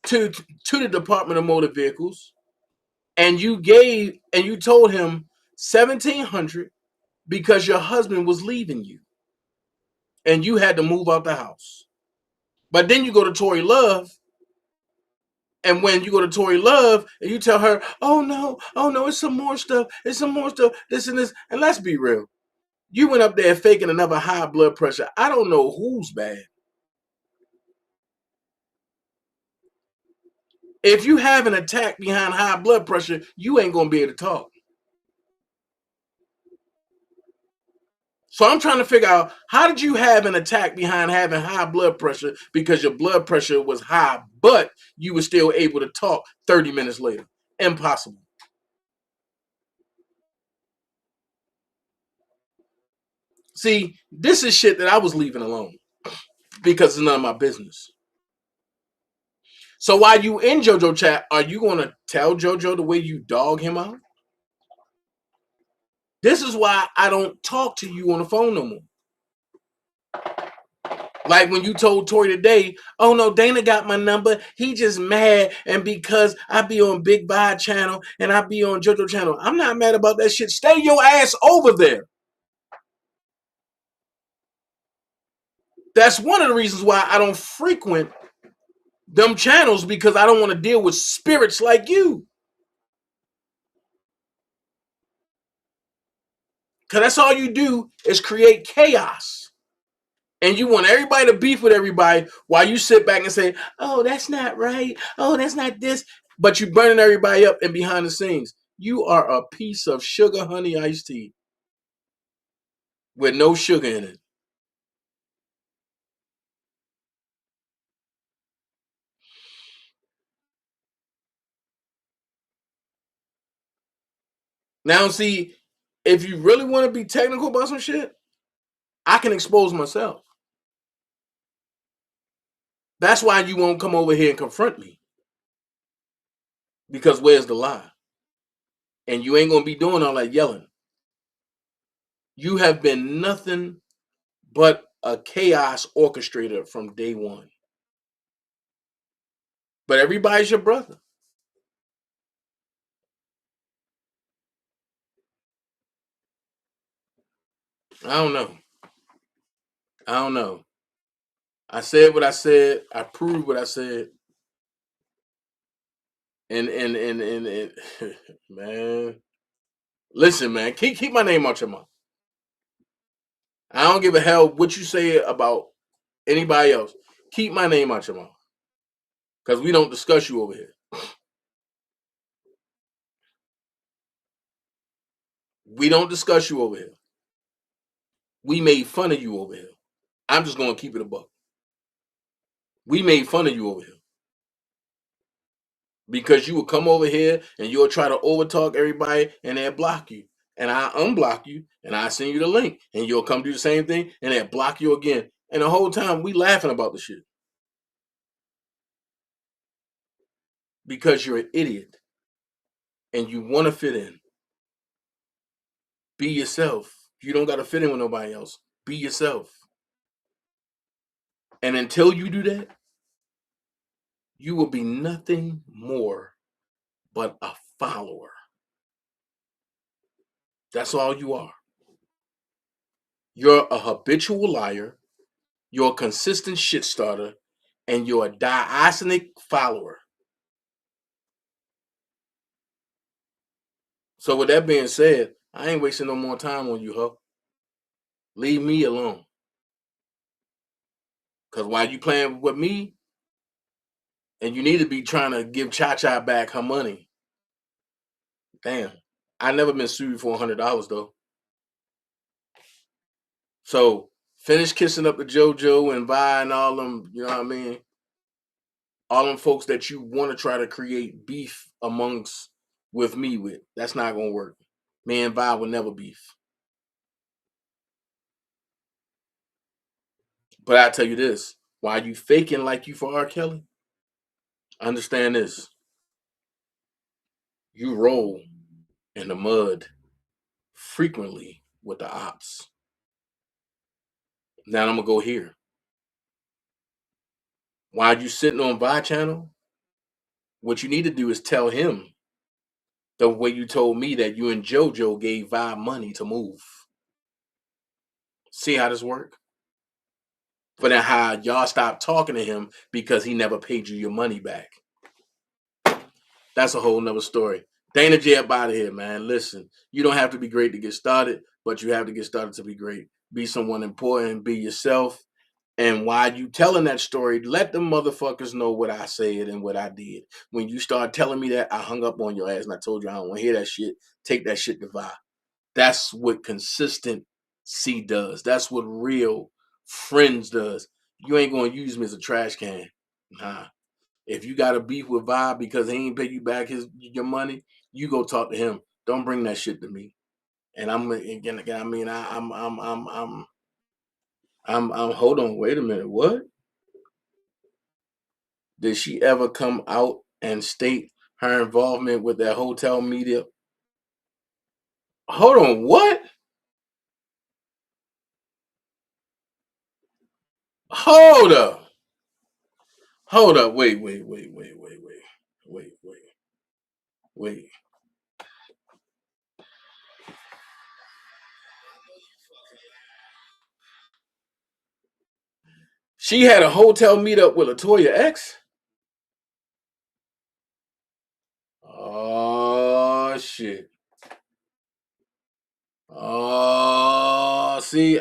to the Department of Motor Vehicles, and you told him $1,700 because your husband was leaving you and you had to move out the house. But then you go to Tory Love, and when you go to Tory Love and you tell her, oh no, it's some more stuff, this and this. And let's be real, you went up there faking another high blood pressure. I don't know who's bad. If you have an attack behind high blood pressure, you ain't going to be able to talk. So I'm trying to figure out, how did you have an attack behind having high blood pressure because your blood pressure was high, but you were still able to talk 30 minutes later? Impossible. See, this is shit that I was leaving alone because it's none of my business. So while you in JoJo chat, are you going to tell JoJo the way you dog him out? This is why I don't talk to you on the phone no more. Like when you told Tori today, oh no, Dana got my number. He just mad, and because I be on Big Vibe channel and I be on JoJo channel, I'm not mad about that shit. Stay your ass over there. That's one of the reasons why I don't frequent them channels, because I don't want to deal with spirits like you. Because that's all you do is create chaos. And you want everybody to beef with everybody while you sit back and say, oh, that's not right. Oh, that's not this. But you burning everybody up and behind the scenes. You are a piece of sugar honey iced tea with no sugar in it. Now, see, if you really want to be technical about some shit, I can expose myself. That's why you won't come over here and confront me. Because where's the lie? And you ain't going to be doing all that yelling. You have been nothing but a chaos orchestrator from day one. But everybody's your brother. I don't know. I said what I said. I proved what I said. And man, listen, man, keep my name out your mouth. I don't give a hell what you say about anybody else. Keep my name out your mouth, because we don't discuss you over here. We don't discuss you over here. We made fun of you over here. I'm just gonna keep it a buck. We made fun of you over here because you will come over here and you'll try to overtalk everybody and they'll block you. And I unblock you and I send you the link and you'll come do the same thing and they'll block you again. And the whole time we laughing about the shit. Because you're an idiot and you want to fit in. Be yourself. You don't got to fit in with nobody else. Be yourself. And until you do that, you will be nothing more but a follower. That's all you are. You're a habitual liar. You're a consistent shit starter. And you're a diacetic follower. So with that being said, I ain't wasting no more time on you, huh? Leave me alone. Because while you playing with me, and you need to be trying to give Cha-Cha back her money. Damn. I never been sued for $100 though. So finish kissing up the JoJo and Vi and all them, you know what I mean? All them folks that you want to try to create beef amongst with me with. That's not going to work. Me and Vi will never beef. But I tell you this, why you faking like you for R. Kelly? Understand this. You roll in the mud frequently with the ops. Now I'm going to go here. While you sitting on Vi channel, what you need to do is tell him the way you told me that you and JoJo gave Vi money to move. See how this work? But then how y'all stopped talking to him because he never paid you your money back. That's a whole nother story. Dana J up out of here, man. Listen, you don't have to be great to get started, but you have to get started to be great. Be someone important, be yourself. And while you telling that story, let them motherfuckers know what I said and what I did. When you start telling me that, I hung up on your ass and I told you I don't want to hear that shit. Take that shit to Vi. That's what consistency does. That's what real friends does. You ain't gonna use me as a trash can. Nah. If you got a beef with Vi because he ain't pay you back your money, you go talk to him. Don't bring that shit to me. And I'm hold on, wait a minute. What? Did she ever come out and state her involvement with that hotel media? Hold on, what? Hold up. Hold up. Wait. She had a hotel meetup with Latoya X. Oh shit. Oh, see,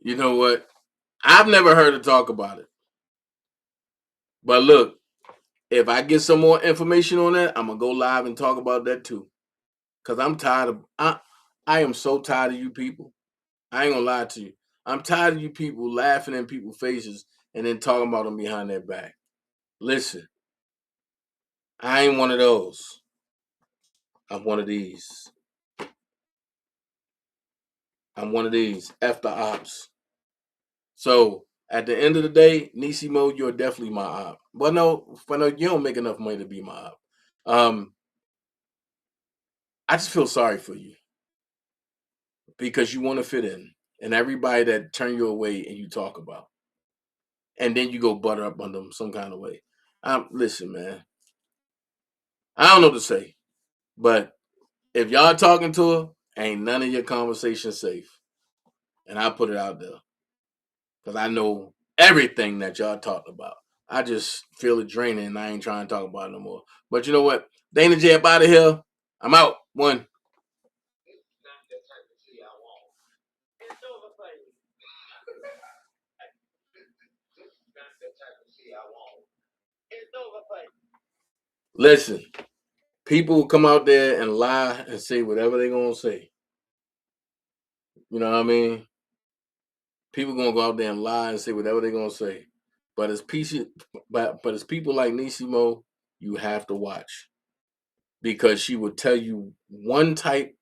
you know what? I've never heard her talk about it. But look, if I get some more information on that, I'm gonna go live and talk about that too. Cause I'm tired of I am so tired of you people. I ain't gonna lie to you. I'm tired of you people laughing in people's faces and then talking about them behind their back. Listen, I ain't one of those. I'm one of these. I'm one of these. F the ops. So at the end of the day, Niecy Mo, you're definitely my op. But no, you don't make enough money to be my op. I just feel sorry for you because you want to fit in, and everybody that turn you away and you talk about, and then you go butter up on them some kind of way. Listen, man, I don't know what to say, but if y'all talking to her, ain't none of your conversation safe, and I put it out there because I know everything that y'all talked about. I just feel it draining, and I ain't trying to talk about it no more. But you know what? Dana J up out of here. I'm out. One. Listen, people will come out there and lie and say whatever they're gonna say. You know what I mean? People gonna go out there and lie and say whatever they're gonna say. But as people like Niecy Mo, you have to watch because she will tell you one type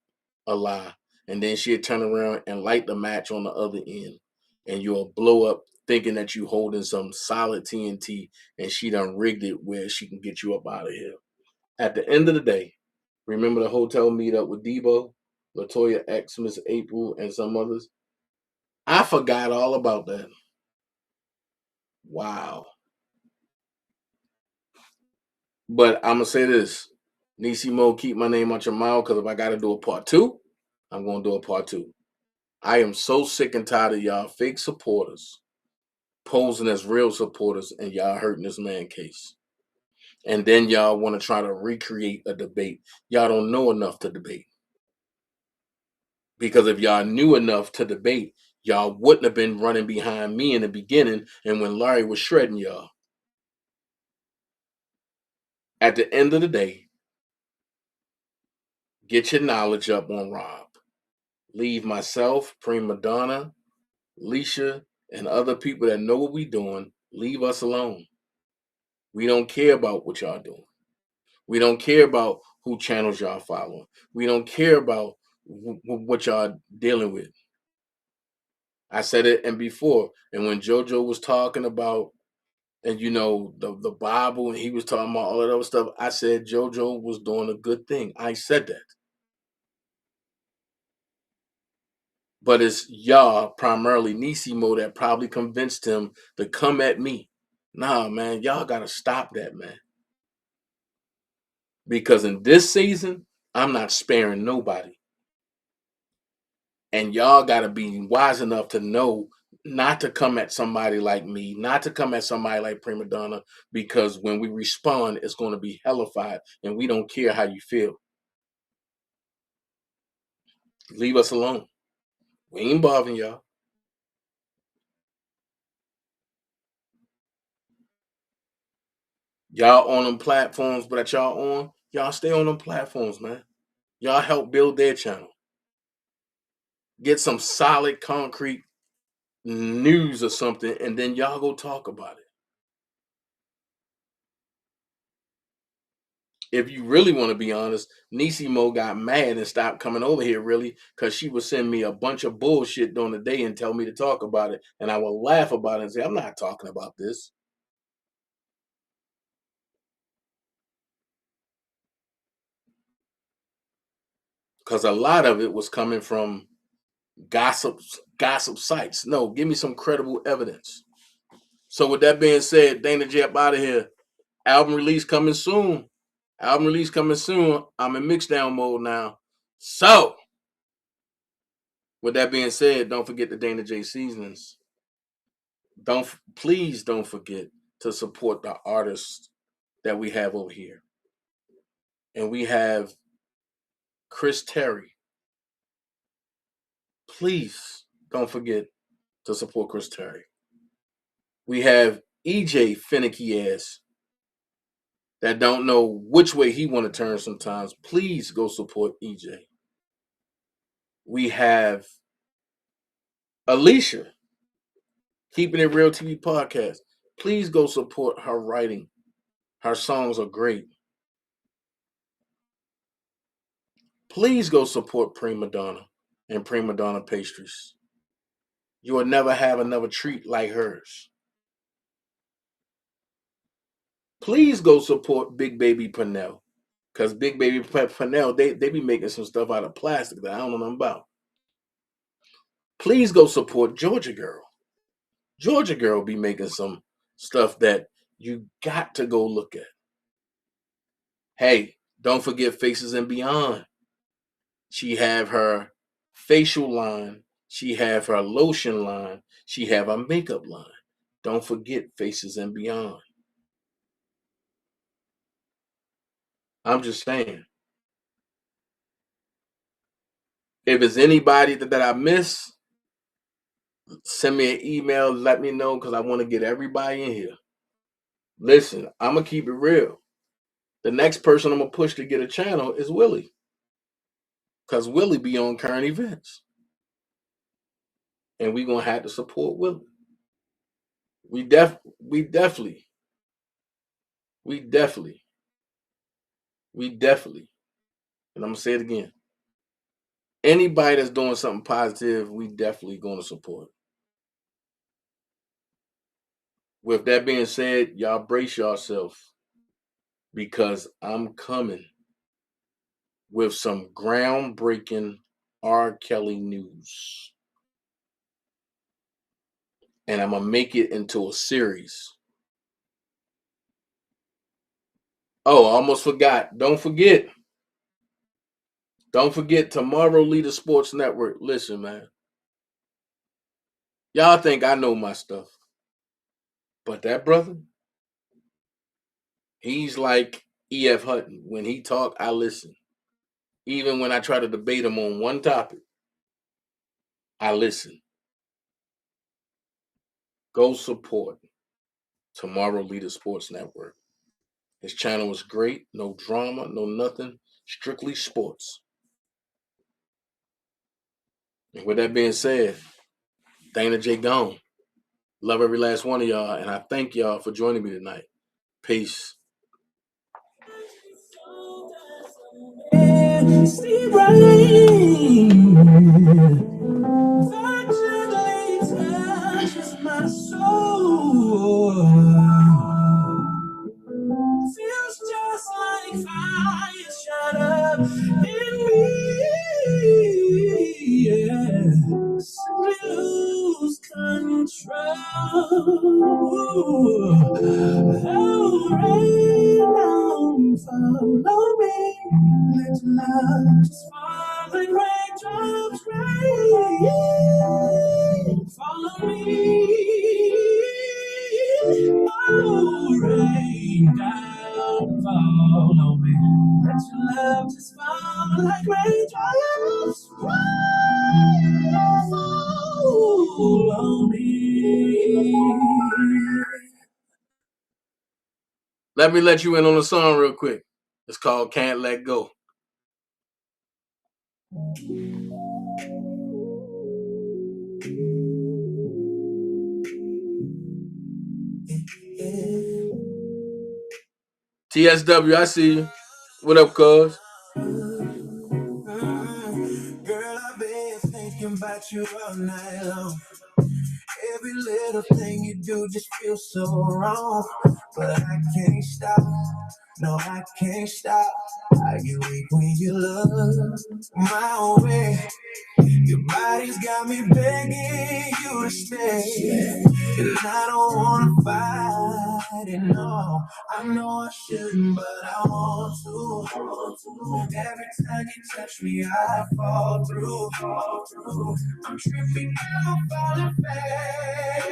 of lie, and then she'll turn around and light the match on the other end, and you'll blow up thinking that you holding some solid TNT, and she done rigged it where she can get you up out of here. At the end of the day, remember the hotel meetup with Debo, Latoya X, Miss April, and some others? I forgot all about that. Wow. But I'm gonna say this. Niecy Mo, keep my name out your mouth because if I gotta do a part 2, I'm gonna do a part 2. I am so sick and tired of y'all fake supporters posing as real supporters and y'all hurting this man case. And then y'all want to try to recreate a debate. Y'all don't know enough to debate. Because if y'all knew enough to debate, y'all wouldn't have been running behind me in the beginning and when Larry was shredding y'all. At the end of the day, get your knowledge up on Rob. Leave myself, Prima Donna, Leisha, and other people that know what we doing, leave us alone. We don't care about what y'all doing. We don't care about who channels y'all following. We don't care about what y'all dealing with. I said it and before. And when JoJo was talking about, and you know, the Bible, and he was talking about all that other stuff, I said JoJo was doing a good thing. I said that. But it's y'all, primarily Niecy Mo, that probably convinced him to come at me. Nah, man, y'all gotta stop that, man. Because in this season, I'm not sparing nobody. And y'all gotta be wise enough to know not to come at somebody like me, not to come at somebody like Prima Donna, because when we respond, it's gonna be hellified, and we don't care how you feel. Leave us alone. We ain't bothering y'all. Y'all on them platforms, but that y'all on, y'all stay on them platforms, man. Y'all help build their channel. Get some solid, concrete news or something, and then y'all go talk about it. If you really want to be honest, Niecy Mo got mad and stopped coming over here really because she would send me a bunch of bullshit during the day and tell me to talk about it. And I would laugh about it and say, I'm not talking about this. Because a lot of it was coming from gossips gossip sites. No, give me some credible evidence. So with that being said, Dana J up out of here. Album release coming soon. I'm in mixdown mode now. So with that being said, don't forget the Dana J seasonings. Please don't forget to support the artists that we have over here. And we have Chris Terry. Please don't forget to support Chris Terry. We have EJ finicky ass that don't know which way he want to turn sometimes. Please go support EJ. We have Alicia, Keeping It Real TV podcast. Please go support her writing. Her songs are great. Please go support Prima Donna and Prima Donna Pastries. You will never have another treat like hers. Please go support Big Baby Pernell. Because Big Baby Pernell, they be making some stuff out of plastic that I don't know nothing about. Please go support Georgia Girl. Georgia Girl be making some stuff that you got to go look at. Hey, don't forget Faces and Beyond. She have her facial line. She have her lotion line. She have her makeup line. Don't forget Faces and Beyond. I'm just saying. If it's anybody that I miss, send me an email. Let me know because I want to get everybody in here. Listen, I'm going to keep it real. The next person I'm going to push to get a channel is Willie. Because Willie be on current events. And we going to have to support Willie. We definitely, and I'm going to say it again. Anybody that's doing something positive, we definitely going to support. With that being said, y'all brace yourself because I'm coming with some groundbreaking R. Kelly news. And I'm going to make it into a series. Oh, I almost forgot. Don't forget, Tomorrow Leader Sports Network. Listen, man. Y'all think I know my stuff. But that brother, he's like E.F. Hutton. When he talk, I listen. Even when I try to debate him on one topic, I listen. Go support Tomorrow Leader Sports Network. His channel is great. No drama, no nothing. Strictly sports. And with that being said, Dana J. gone. Love every last one of y'all. And I thank y'all for joining me tonight. Peace. See rain that gently touches my soul. Feels just like fire shut up in me. Yeah. Simply lose control. Oh, rain down, follow me. Let your love just fall like raindrops rain. Follow me. Oh, rain down, follow me. Let your love just fall like raindrops rain. Follow me. Let me let you in on the song real quick. It's called Can't Let Go. TSW, I see you. What up, cuz? Girl, I've been thinking about you all night long. Every little thing you do just feels so wrong. But I can't stop. No, I can't stop. I get weak when you look my way. Your body's got me begging you to stay. And I don't wanna fight it, no. I know I shouldn't, but I want to. Every time you touch me, I fall through. I'm tripping out, falling fast.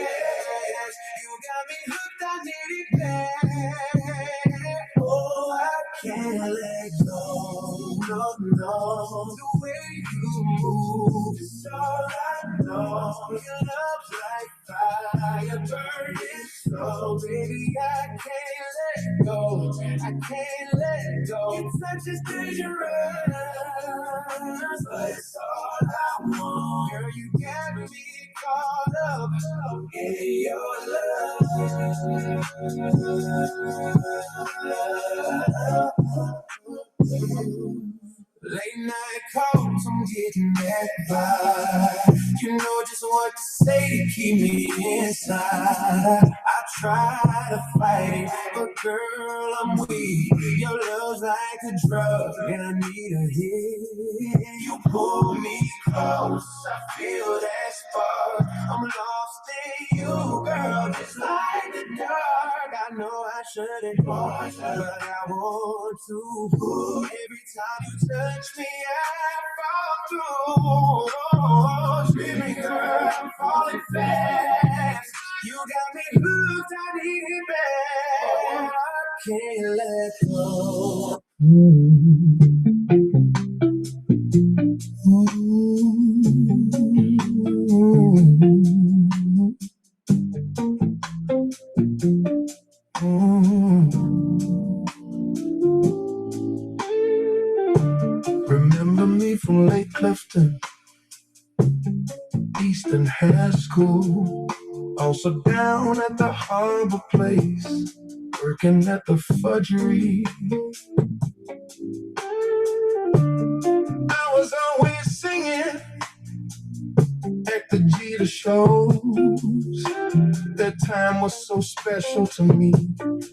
You got me hooked, I need it back. Oh, I can't let go, no. The way you move is all I know. Your love's like fire burning slow, baby. I can't let go. I can't let go. Your touch is dangerous, but it's all I want. Girl, you got me caught up in your love. Late night calls, I'm getting that vibe. You know just what to say to keep me inside. I try to fight it, but girl, I'm weak. Your love's like a drug, and I need a hit. You pull me close, I feel that spark. I'm lost in you, girl, just like the dark. I know I shouldn't, but I want to. Every time you touch me, I fall through. Screaming, girl, I'm falling fast. You got me hooked, I need it back. I can't let go. Remember me from Lake Clifton, Eastern High School. Also down at the Harbor Place, working at the fudgery. I was always singing at the Jeter shows. That time was so special to me.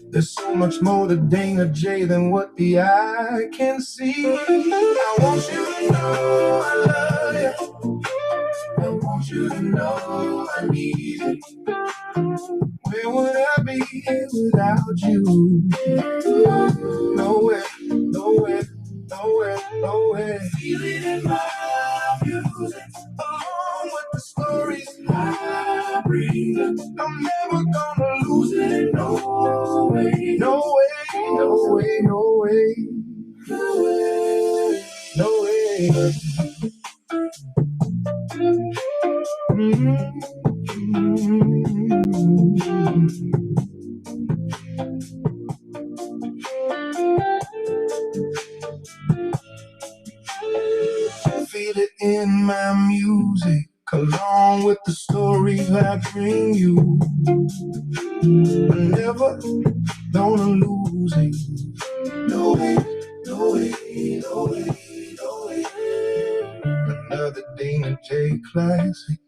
There's so much more to Dana J than what the eye can see. I want you to know I love you. I want you to know I need you. Where would I be without you? Nowhere, nowhere, nowhere, nowhere. Feel it in my music, along with the stories I bring. I'm never gonna lose it. No way, no way, no way, no way, no way, no way. Feel it in my music, along with the stories I bring you. I'm never gonna lose it. No way, no way, no way, no way. Another Dana J classic.